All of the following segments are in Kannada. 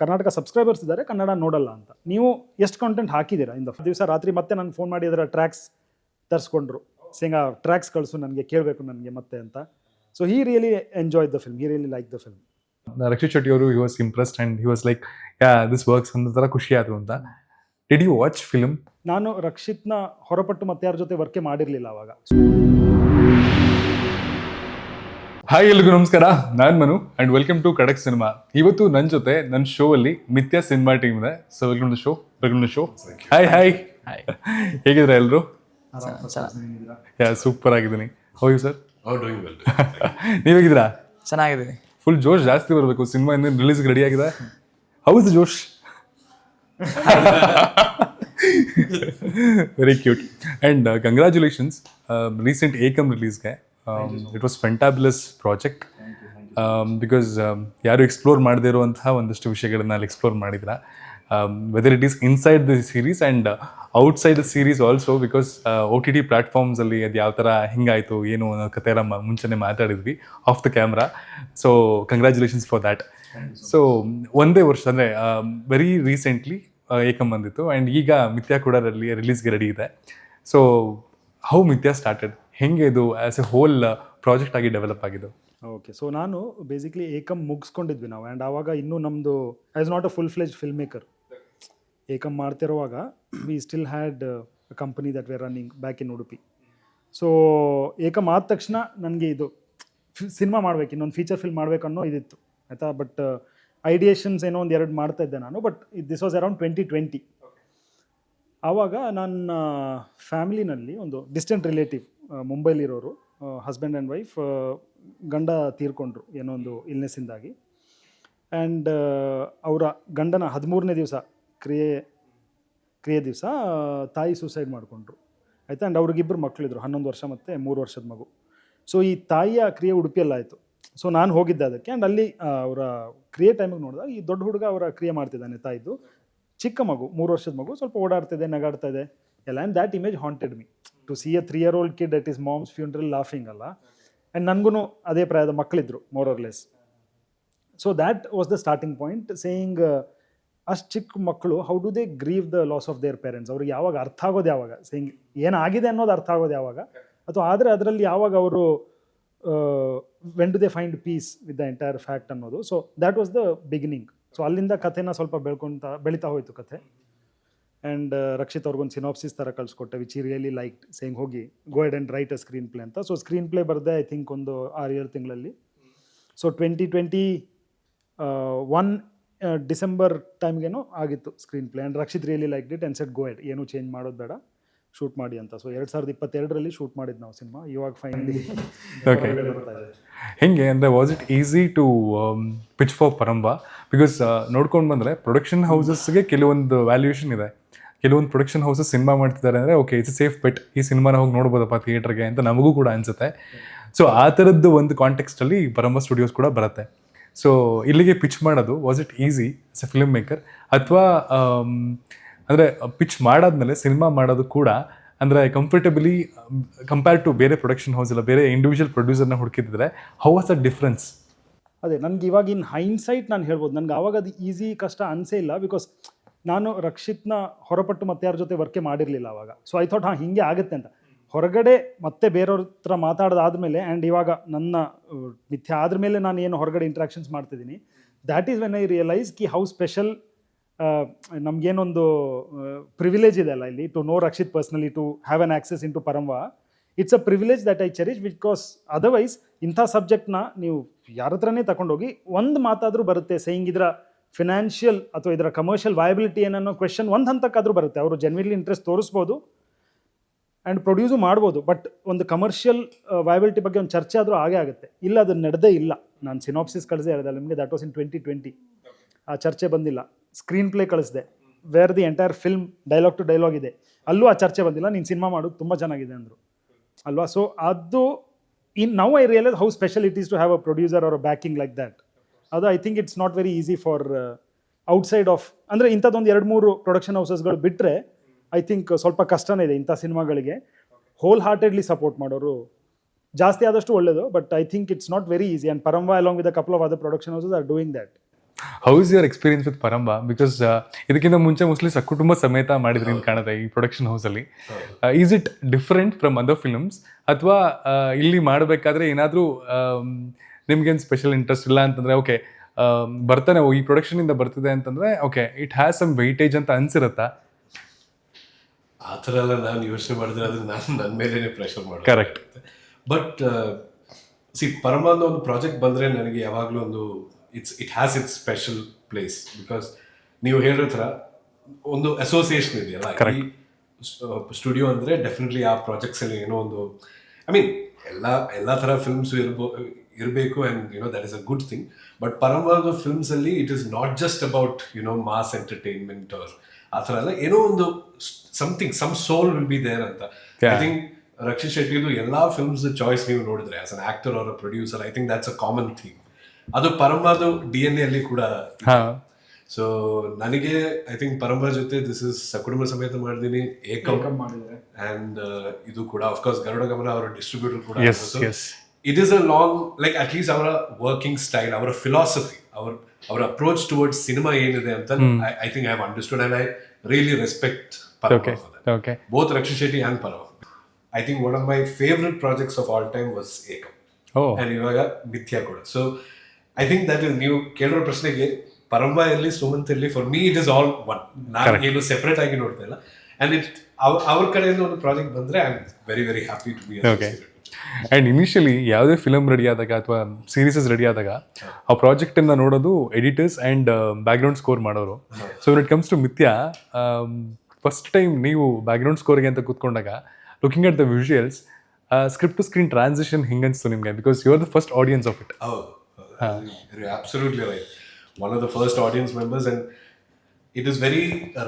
ಕರ್ನಾಟಕ ಸಬ್ಸ್ಕ್ರೈಬರ್ಸ್ ಇದ್ದಾರೆ, ಕನ್ನಡ ನೋಡಲ್ಲ ಅಂತ. ನೀವು ಎಷ್ಟು ಕಂಟೆಂಟ್ ಹಾಕಿದ್ದೀರಾ ಇಂದ ದಿವಸ ರಾತ್ರಿ ಮತ್ತೆ ನನಗೆ ಫೋನ್ ಮಾಡಿ ಅದರ ಟ್ರ್ಯಾಕ್ಸ್ ತರಿಸ್ಕೊಂಡ್ರು, ಸಿಂಗ ಟ್ರ್ಯಾಕ್ಸ್ ಕಳಿಸು ನನಗೆ, ಕೇಳಬೇಕು ನನಗೆ ಮತ್ತೆ ಅಂತ. So he really enjoyed the film, he really like the film. Rakshit Shetty ಅವರು he was impressed and he was like, yeah, this works ಅನ್ನೋ ಥರ ಖುಷಿ ಆದ್ರು ಅಂತ. Did you watch film? ನಾನು ರಕ್ಷಿತ್ನ ಹೊರಪಟ್ಟು ಮತ್ತೆ ಯಾರ ಜೊತೆ ವರ್ಕೇ ಮಾಡಿರಲಿಲ್ಲ ಅವಾಗ. ಹಾಯ್ ಎಲ್ರಿಗೂ ನಮಸ್ಕಾರ, ನಾನು Manu and welcome to Kadak cinema. ಇವತ್ತು ನನ್ನ ಜೊತೆ ನನ್ನ ಶೋ ಅಲ್ಲಿ ಮಿಥ್ಯಾ ಸಿನಿಮಾ ಟೀಮ್ ಇದೆ. So welcome to show. Hi ಹೇಗಿದ್ರೆ ಎಲ್ಲರೂ? ಯಾ ಸೂಪರ್ ಆಗಿದ್ದೀನಿ. How you sir? ನೀವು ಹೇಗಿದ್ದೀರಾ? ಚೆನ್ನಾಗಿದ್ದೀನಿ. ಫುಲ್ ಜೋಶ್ ಜಾಸ್ತಿ ಬರಬೇಕು, ಸಿನಿಮಾ ಇನ್ನೇನು ರಿಲೀಸ್ಗೆ ರೆಡಿ ಆಗಿದೆ. ಹೌ ಇಸ್ ದ ಜೋಶ್? Very cute and congratulations recent Ekam ರಿಲೀಸ್ಗೆ. It was fantabulous project because ಯಾರು ಎಕ್ಸ್ಪ್ಲೋರ್ ಮಾಡದೇ ಇರುವಂತಹ ಒಂದಷ್ಟು ವಿಷಯಗಳನ್ನ ಅಲ್ಲಿ ಎಕ್ಸ್ಪ್ಲೋರ್ ಮಾಡಿದ್ರ, whether it is inside the series and outside the series also. Because OTT ಪ್ಲ್ಯಾಟ್ಫಾರ್ಮ್ಸಲ್ಲಿ ಅದು ಯಾವ ಥರ ಹಿಂಗಾಯಿತು ಏನು ಅನ್ನೋ ಕತೆ ಎಲ್ಲ ಮುಂಚೆನೇ ಮಾತಾಡಿದ್ವಿ off the camera. So congratulations for that. So ಒಂದೇ ವರ್ಷ ಅಂದರೆ ವೆರಿ ರೀಸೆಂಟ್ಲಿ ಏಕಮ್ ಬಂದಿತ್ತು ಆ್ಯಂಡ್ ಈಗ ಮಿಥ್ಯಾ ಕೂಡ ರಿಲೀಸ್ಗೆ ರೆಡಿ ಇದೆ. ಸೊ ಹೌ ಮಿಥ್ಯಾ ಸ್ಟಾರ್ಟೆಡ್, ಹೆಂಗೆ ಇದು ಆ್ಯಸ್ ಎ ಹೋಲ್ ಪ್ರಾಜೆಕ್ಟ್ ಆಗಿ ಡೆವಲಪ್ ಆಗಿದ್ದು? ಓಕೆ, ಸೊ ನಾನು ಬೇಸಿಕ್ಲಿ ಏಕಮ್ ಮುಗಿಸ್ಕೊಂಡಿದ್ವಿ ನಾವು. ಆ್ಯಂಡ್ ಆವಾಗ ಇನ್ನೂ ನಮ್ಮದು as not a full fledged film maker. Ekam ಮಾಡ್ತಿರುವಾಗ we still had a company that were running back in Udupi. So Ekam ಆದ ತಕ್ಷಣ ನನಗೆ ಇದು ಸಿನಿಮಾ ಮಾಡ್ಬೇಕು, ಇನ್ನೊಂದು ಫೀಚರ್ ಫಿಲ್ಮ್ ಮಾಡ್ಬೇಕನ್ನೋ ಇದಿತ್ತು ಆಯಿತಾ. ಬಟ್ ಐಡಿಯೇಷನ್ಸ್ ಏನೋ ಒಂದು ಎರಡು ಮಾಡ್ತಾ ಇದ್ದೆ ನಾನು. But this was around 2020. ಆವಾಗ ನನ್ನ ಫ್ಯಾಮಿಲಿನಲ್ಲಿ ಒಂದು ಡಿಸ್ಟೆಂಟ್ ರಿಲೇಟಿವ್ ಮುಂಬೈಲಿರೋರು, ಹಸ್ಬೆಂಡ್ ಆ್ಯಂಡ್ ವೈಫ್, ಗಂಡ ತೀರ್ಕೊಂಡ್ರು ಏನೋ ಒಂದು ಇಲ್ನೆಸ್ಸಿಂದಾಗಿ. ಆ್ಯಂಡ್ ಅವರ ಗಂಡನ 13ನೇ ದಿವಸ ಕ್ರಿಯೆ ದಿವಸ ತಾಯಿ ಸೂಸೈಡ್ ಮಾಡಿಕೊಂಡ್ರು ಆಯಿತಾ. ಆ್ಯಂಡ್ ಅವ್ರಿಗಿಬ್ಬರು ಮಕ್ಕಳಿದ್ರು, 11 ವರ್ಷ ಮತ್ತು 3 ವರ್ಷದ ಮಗು. ಸೊ ಈ ತಾಯಿಯ ಕ್ರಿಯೆ ಉಡುಪಿಯಲ್ಲಾಯಿತು. ಸೊ ನಾನು ಹೋಗಿದ್ದೆ ಅದಕ್ಕೆ. ಆ್ಯಂಡ್ ಅಲ್ಲಿ ಅವರ ಕ್ರಿಯೆ ಟೈಮಿಗೆ ನೋಡಿದಾಗ ಈ ದೊಡ್ಡ ಹುಡುಗ ಅವರ ಕ್ರಿಯೆ ಮಾಡ್ತಿದ್ದಾನೆ, ತಾಯಿದ್ದು. ಚಿಕ್ಕ ಮಗು, 3 ವರ್ಷದ ಮಗು, ಸ್ವಲ್ಪ ಓಡಾಡ್ತಿದೆ, ನಗಾಡ್ತಾ ಇದೆ ಎಲ್ಲ. And that image haunted me to see a 3-year-old kid at his mom's funeral laughing ಅಲ್ಲ. ಆ್ಯಂಡ್ ನನಗೂ ಅದೇ ಪ್ರಾಯದ ಮಕ್ಕಳಿದ್ರು more or less. So that was the starting point, saying ಅಷ್ಟು ಚಿಕ್ಕ ಮಕ್ಕಳು how do they grieve the loss of their parents. ಅವ್ರಿಗೆ ಯಾವಾಗ ಅರ್ಥ ಆಗೋದು ಯಾವಾಗ, ಸೇಯಿಂಗ್ ಏನಾಗಿದೆ ಅನ್ನೋದು ಅರ್ಥ ಆಗೋದು ಯಾವಾಗ, ಅಥವಾ ಆದರೆ ಅದರಲ್ಲಿ ಯಾವಾಗ ಅವರು when do they find peace with the entire fact ಅನ್ನೋದು. So that was the beginning. So ಅಲ್ಲಿಂದ ಕಥೆನ ಸ್ವಲ್ಪ ಬೆಳೀತಾ ಹೋಯಿತು ಕಥೆ. ಆ್ಯಂಡ್ ರಕ್ಷಿತ್ ಅವ್ರಿಗೊಂದು ಸಿನಾಪ್ಸಿಸ್ ಥರ ಕಳಿಸ್ಕೊಟ್ಟೆ, which he really like, saying ಹೋಗಿ go ahead and write a screen play ಅಂತ. ಸೊ ಸ್ಕ್ರೀನ್ ಪ್ಲೇ ಬರದೆ ಐ ಥಿಂಕ್ ಒಂದು 6-7 ತಿಂಗಳಲ್ಲಿ. ಸೊ 2021 ಡಿಸೆಂಬರ್ ಟೈಮ್ಗೇನೋ ಆಗಿತ್ತು screen play. And Rakshit really like it and said go ahead, ಏನೂ ಚೇಂಜ್ ಮಾಡೋದು ಬೇಡ, ಶೂಟ್ ಮಾಡಿ ಅಂತ. ಸೊ 2022ರಲ್ಲಿ ಶೂಟ್ ಮಾಡಿದ್ದು ನಾವು ಸಿನಿಮಾ. ಇವಾಗ ಫೈನಲಿ ಹೆಂಗೆ ಅಂದರೆ was it easy to pitch for Paramvah? Because ನೋಡ್ಕೊಂಡು ಬಂದರೆ ಪ್ರೊಡಕ್ಷನ್ ಹೌಸಸ್ಗೆ ಕೆಲವೊಂದು ವ್ಯಾಲ್ಯೂಯೇಷನ್ ಇದೆ. ಕೆಲವೊಂದು ಪ್ರೊಡಕ್ಷನ್ ಹೌಸಸ್ ಸಿನಿಮಾ ಮಾಡ್ತಿದ್ದಾರೆ ಅಂದರೆ ಓಕೆ ಇಟ್ಸ್ ಸೇಫ್ ಬೆಟ್, ಈ ಸಿನಿಮಾನ ಹೋಗಿ ನೋಡ್ಬೋದಪ್ಪ ಥಿಯೇಟ್ರಿಗೆ ಅಂತ ನಮಗೂ ಕೂಡ ಅನಿಸುತ್ತೆ. ಸೊ ಆ ಥರದ್ದು ಒಂದು ಕಾಂಟೆಕ್ಸ್ಟಲ್ಲಿ ಪರಂಬಾ ಸ್ಟುಡಿಯೋಸ್ ಕೂಡ ಬರುತ್ತೆ. ಸೊ ಇಲ್ಲಿಗೆ ಪಿಚ್ ಮಾಡೋದು was it easy as a film maker, ಅಥವಾ ಅಂದರೆ ಪಿಚ್ ಮಾಡಾದ್ಮೇಲೆ ಸಿನಿಮಾ ಮಾಡೋದು ಕೂಡ ಅಂದರೆ ಕಂಫರ್ಟಬಲಿ ಕಂಪೇರ್ ಟು ಬೇರೆ ಪ್ರೊಡಕ್ಷನ್ ಹೌಸ್ ಇಲ್ಲ ಬೇರೆ ಇಂಡಿವಿಜುವಲ್ ಪ್ರೊಡ್ಯೂಸರ್ನ ಹುಡುಕಿದ್ರೆ ಹೌ ವಾಸ್ ಅ ಡಿಫ್ರೆನ್ಸ್? ಅದೇ ನನಗೆ ಇವಾಗ ಇನ್ ಹೈಂಡ್ಸೈಟ್ ನಾನು ಹೇಳ್ಬೋದು, ನನಗೆ ಆವಾಗ ಅದು ಈಸಿ ಕಷ್ಟ ಅನಿಸೇ ಇಲ್ಲ. ಬಿಕಾಸ್ ನಾನು ರಕ್ಷಿತ್ನ ಹೊರಪಟ್ಟು ಮತ್ತೆ ಯಾರ ಜೊತೆ ವರ್ಕೇ ಮಾಡಿರಲಿಲ್ಲ ಆವಾಗ. ಸೊ ಐ ಥಾಟ್ ಹಿಂಗೆ ಆಗುತ್ತೆ ಅಂತ. ಹೊರಗಡೆ ಮತ್ತೆ ಬೇರೆಯವ್ರ ಹತ್ರ ಮಾತಾಡೋದಾದ್ಮೇಲೆ ಆ್ಯಂಡ್ ಇವಾಗ ನನ್ನ ಮಿಥ್ಯಾ ಆದಮೇಲೆ ನಾನು ಏನು ಹೊರಗಡೆ ಇಂಟ್ರಾಕ್ಷನ್ಸ್ ಮಾಡ್ತಿದ್ದೀನಿ, that is when I realise ಕಿ ಹೌ ಸ್ಪೆಷಲ್ ನಮಗೇನೊಂದು ಪ್ರಿವಿಲೇಜ್ ಇದೆ ಅಲ್ಲ ಇಲ್ಲಿ, to know Rakshit personally, to have an access in to Paramvah. It's a privilege that I cherish. Because otherwise ಇಂಥ ಸಬ್ಜೆಕ್ಟ್ನ ನೀವು ಯಾರ ಹತ್ರನೇ ತಗೊಂಡೋಗಿ ಒಂದು ಮಾತಾದರೂ ಬರುತ್ತೆ, ಸೇಯಿಂಗ್ ಇದರ ಫಿನಾನ್ಷಿಯಲ್ ಅಥವಾ ಇದರ ಕಮರ್ಷಿಯಲ್ ವಯಬಿಲಿಟಿ ಏನನ್ನೋ ಕ್ವೆಶನ್ ಒಂದು ಹಂತಕ್ಕಾದರೂ ಬರುತ್ತೆ. ಅವರು ಜೆನ್ವಿನ್ಲಿ ಇಂಟ್ರೆಸ್ಟ್ ತೋರಿಸ್ಬೋದು ಆ್ಯಂಡ್ ಪ್ರೊಡ್ಯೂಸು ಮಾಡ್ಬೋದು. ಬಟ್ ಒಂದು ಕಮರ್ಷಿಯಲ್ ವಯಬಿಲಿಟಿ ಬಗ್ಗೆ ಒಂದು ಚರ್ಚೆ ಆದರೂ ಆಗೇ ಆಗುತ್ತೆ. ಇಲ್ಲ, ಅದು ನಡೆದೇ ಇಲ್ಲ. ನಾನು ಸಿನಾಪ್ಸಿಸ್ ಕಳಿಸೇ ಹೇಳಿದೆ ನಿಮಗೆ, ದ್ಯಾಟ್ ವಾಸ್ ಇನ್ 2020. ಆ ಚರ್ಚೆ ಬಂದಿಲ್ಲ. ಸ್ಕ್ರೀನ್ ಪ್ಲೇ ಕಳಿಸಿದೆ where the entire film dialogue to dialogue ಇದೆ, ಅಲ್ಲೂ ಆ ಚರ್ಚೆ ಬಂದಿಲ್ಲ. ನೀನು ಸಿನಿಮಾ ಮಾಡೋದು ತುಂಬ ಚೆನ್ನಾಗಿದೆ ಅಂದರು ಅಲ್ವಾ. ಸೊ ಅದು now I realise how special it is to have a producer or a backing like that. ಅದು I think it's not very easy for outside of, ಅಂದರೆ ಇಂಥದ್ದೊಂದು 2-3 ಪ್ರೊಡಕ್ಷನ್ ಹೌಸಸ್ಗಳು ಬಿಟ್ಟರೆ ಐ ಥಿಂಕ್ ಸ್ವಲ್ಪ ಕಷ್ಟನೇ ಇದೆ ಇಂಥ ಸಿನಿಮಾಗಳಿಗೆ ಹೋಲ್ ಹಾರ್ಟೆಡ್ಲಿ ಸಪೋರ್ಟ್ ಮಾಡೋರು ಜಾಸ್ತಿ ಆದಷ್ಟು ಒಳ್ಳೆಯದು. But I think it's not very easy. And Paramvah along with a couple of other production houses are doing that. How is your experience with Paramvah? Because ಇದಕ್ಕಿಂತ ಮುಂಚೆ ಮೋಸ್ಟ್ಲಿ ಸಕುಟುಂಬ ಸಮೇತ ಮಾಡಿದ್ರಿ ಅಂತ ಕಾಣುತ್ತೆ ಈ ಪ್ರೊಡಕ್ಷನ್ ಹೌಸಲ್ಲಿ. Is it different from other films, ಅಥವಾ ಇಲ್ಲಿ ಮಾಡಬೇಕಾದ್ರೆ ಏನಾದರೂ ನಿಮ್ಗೇನು ಸ್ಪೆಷಲ್ ಇಂಟ್ರೆಸ್ಟ್ ಇಲ್ಲ ಅಂತಂದರೆ ಓಕೆ ಬರ್ತಾನೆ ಈ ಪ್ರೊಡಕ್ಷನಿಂದ ಬರ್ತಿದೆ ಅಂತಂದರೆ okay it has some weightage ಅಂತ ಅನ್ಸಿರುತ್ತಾ? ಆ ಥರ ಎಲ್ಲ ನಾನು ಯೋಚನೆ ಮಾಡಿದ್ರೆ ಅದು ನಾನು ನನ್ನ ಮೇಲೇ ಪ್ರೆಷರ್ ಮಾಡೋದು. ಕರೆಕ್ಟ್. ಬಟ್ ಪರಮಾದ ಒಂದು ಪ್ರಾಜೆಕ್ಟ್ ಬಂದರೆ ನನಗೆ ಯಾವಾಗಲೂ ಒಂದು it has its special place. Because ನೀವು ಹೇಳಿರೋ ಥರ ಒಂದು ಅಸೋಸಿಯೇಷನ್ ಇದೆಯಲ್ಲ ಈ ಸ್ಟುಡಿಯೋ ಅಂದರೆ ಡೆಫಿನೆಟ್ಲಿ ಆ ಪ್ರಾಜೆಕ್ಟ್ಸಲ್ಲಿ ಏನೋ ಒಂದು ಎಲ್ಲ ಥರ ಫಿಲ್ಮ್ಸ್ ಇರಬೇಕು and that is a good thing. But ಪರಮಾದ ಫಿಲ್ಮ್ಸಲ್ಲಿ it is not just about mass entertainment or ಆ ಥರ ಎಲ್ಲ, ಏನೋ ಒಂದು some soul will be there ಅಂತ. ಐ ಥಿಂಕ್ ರಕ್ಷಿತ್ ಶೆಟ್ಟಿದು ಎಲ್ಲ ಫಿಲ್ಮ್ಸ್ ಚಾಯ್ಸ್ ನೀವು ನೋಡಿದ್ರೆ as an actor or a producer, I think that's a common theme. ಅದು ಪರಂಬಾದು DNA ಅಲ್ಲಿ ಕೂಡ. ಸೊ ನನಗೆ ಐ ಥಿಂಕ್ ಪರಂಬಾ ಜೊತೆ ದಿಸ್ ಇಸ್ ಸಕುಟುಂಬ ಸಮೇತ ಮಾಡಿದೀನಿ, ಏಕಂ ಮಾಡಿದ್ದಾರೆ, ಅಂಡ್ ಇದು ಕೂಡ ಅಫ್ಕೋರ್ಸ್ ಗರುಡ ಗಮನ ಅವರ ಡಿಸ್ಟ್ರಿಬ್ಯೂಟರ್ ಕೂಡ. It is a long like at least ಅವರ ವರ್ಕಿಂಗ್ ಸ್ಟೈಲ್, ಅವರ ಫಿಲಾಸಫಿ, ಅವರ ಅಪ್ರೋಚ್ ಟುವರ್ಡ್ಸ್ ಸಿನಿಮಾ ಏನಿದೆ ಅಂತ I think I have understood and I really respect Paramvah for that. Both Rakshit Shetty and Paramvah. I think one of my favorite projects of all time was Ekam. And ivaga Mithya kuda. So I think that is ನೀವು ಕೇಳೋ ಪ್ರಶ್ನೆಗೆ Paramvah ಇಲ್ಲಿ ಸುಮಂತ್ ಇಲ್ಲಿ for me it is all one. ನಾನು ಏನು ಸೆಪರೇಟ್ ಆಗಿ ನೋಡ್ತಾ ಇಲ್ಲ. ಅಂಡ್ ಇಟ್ ಅವ್ರ ಕಡೆಯಿಂದ ಒಂದು ಪ್ರಾಜೆಕ್ಟ್ ಬಂದ್ರೆ I am very very happy to be associated. And initially ಯಾವುದೇ ಫಿಲಮ್ ರೆಡಿ ಆದಾಗ ಅಥವಾ ಸೀರೀಸಸ್ ರೆಡಿ ಆದಾಗ ಆ ಪ್ರಾಜೆಕ್ಟನ್ನು ನೋಡೋದು ಎಡಿಟರ್ಸ್ ಆ್ಯಂಡ್ ಬ್ಯಾಕ್ಗ್ರೌಂಡ್ ಸ್ಕೋರ್ ಮಾಡೋರು. So when it comes to Mithya, first time ನೀವು ಬ್ಯಾಕ್ಗ್ರೌಂಡ್ ಸ್ಕೋರ್ಗೆ ಅಂತ ಕೂತ್ಕೊಂಡಾಗ looking at the visuals, script to screen transition ಹೆಂಗೆ ಅನಿಸ್ತು ನಿಮಗೆ? Because you are the first audience of it. ಹೌದು, absolutely right. One of the first audience members and it is very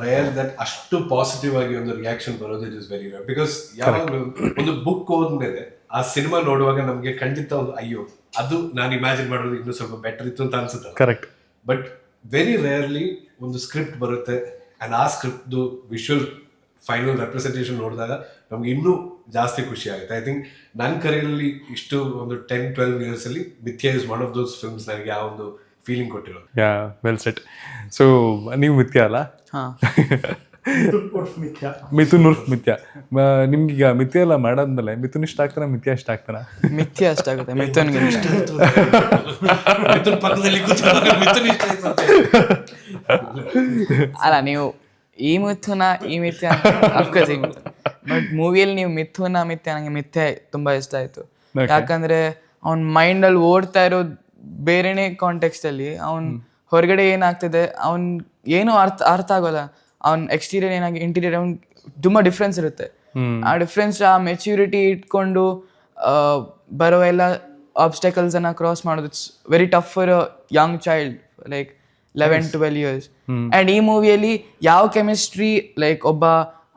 rare that ಅಷ್ಟು ಪಾಸಿಟಿವ್ ಆಗಿ ಒಂದು ರಿಯಾಕ್ಷನ್ ಬರೋದು. It is very rare because ಯಾವಾಗಲೂ ಒಂದು ಬುಕ್ ಹೋದ್ಮೇಲೆ ಆ ಸಿನಿಮಾ ನೋಡುವಾಗ ನಮಗೆ ಖಂಡಿತ ಒಂದು ಅಯ್ಯೋ ಅದು ನಾನು ಇಮ್ಯಾಜಿನ್ ಮಾಡೋದು ಇನ್ನೂ ಸ್ವಲ್ಪ ಬೆಟರ್ ಇತ್ತು ಅಂತ ಅನ್ಸುತ್ತೆ. ಕರೆಕ್ಟ್. ಬಟ್ ವೆರಿ ರೇರ್ಲಿ ಒಂದು ಸ್ಕ್ರಿಪ್ಟ್ ಬರುತ್ತೆ ಅಂಡ್ ಆ ಸ್ಕ್ರಿಪ್ಟ್ದು ವಿಷುವಲ್ ಫೈನಲ್ ರೆಪ್ರೆಸೆಂಟೇಷನ್ ನೋಡಿದಾಗ ನಮ್ಗೆ ಇನ್ನೂ ಜಾಸ್ತಿ ಖುಷಿ ಆಗುತ್ತೆ. ಐ ಥಿಂಕ್ ನನ್ನ ಕರಿಯಲ್ಲಿ ಇಷ್ಟು ಒಂದು 10-12 ಇಯರ್ಸಲ್ಲಿ ಮಿಥ್ಯಾ is one of those films ನನಗೆ ಆ ಒಂದು ಫೀಲಿಂಗ್ ಕೊಟ್ಟಿರೋದು. ಯಾ, ವೆಲ್ ಸೆಟ್. ಸೊ ನೀವು ಮಿಥ್ಯಾ ಅಲ್ಲ? ಮಿಥುನ್ ಉರ್ಫ್ ಮಿಥ್ಯಾ. ನಿಮ್ಗೀಗ ಮಿಥ್ಯಾ ಎಲ್ಲ ಮಾಡಾದ್ಮೇಲೆ ಮಿಥುನ್ ಇಷ್ಟ ಆಗ್ತಾನ, ಮಿಥ್ಯಾ ಇಷ್ಟ ಆಗ್ತಾನ? ಮಿಥ್ಯಾ ಇಷ್ಟ ಆಗುತ್ತೆ, ಮಿಥುನ್ ಅಲ್ಲ. ನೀವು ಈ ಮಿಥುನ ಈ ಮಿಥ್ಯಾ ಅಫ್ಕೋರ್ಸ್ ಈ ಮಿಥುನ್, ಬಟ್ ಮೂವಿಯಲ್ಲಿ ನೀವು ಮಿಥುನ ಮಿಥ್ಯಾ ನನಗೆ ಮಿಥ್ಯಾ ತುಂಬಾ ಇಷ್ಟ ಆಯ್ತು. ಯಾಕಂದ್ರೆ ಅವ್ನ ಮೈಂಡಲ್ಲಿ ಓಡ್ತಾ ಇರೋದು ಬೇರೆನೇ ಕಾಂಟೆಕ್ಸ್ಟ್ ಅಲ್ಲಿ, ಅವ್ನ್ ಹೊರಗಡೆ ಏನಾಗ್ತಿದೆ ಅವ್ನ್ ಏನು ಅರ್ಥ ಆಗೋಲ್ಲ. ಅವ್ನ ಎಕ್ಸ್ಟೀರಿಯರ್ ಏನಾಗಿ ಇಂಟೀರಿಯರ್ ಅವ್ನ್ ತುಂಬಾ ಡಿಫ್ರೆನ್ಸ್ ಇರುತ್ತೆ. ಆ ಡಿಫ್ರೆನ್ಸ್, ಆ ಮೆಚ್ಯೂರಿಟಿ ಇಟ್ಕೊಂಡು ಬರೋ ಎಲ್ಲ ಆಬ್ಸ್ಟಕಲ್ಸ್ ಅನ್ನ ಕ್ರಾಸ್ ಮಾಡೋದು it's very tough for a young child like 11-12 years. And ಈ ಮೂವಿಯಲ್ಲಿ ಯಾವ ಕೆಮಿಸ್ಟ್ರಿ ಲೈಕ್ ಒಬ್ಬ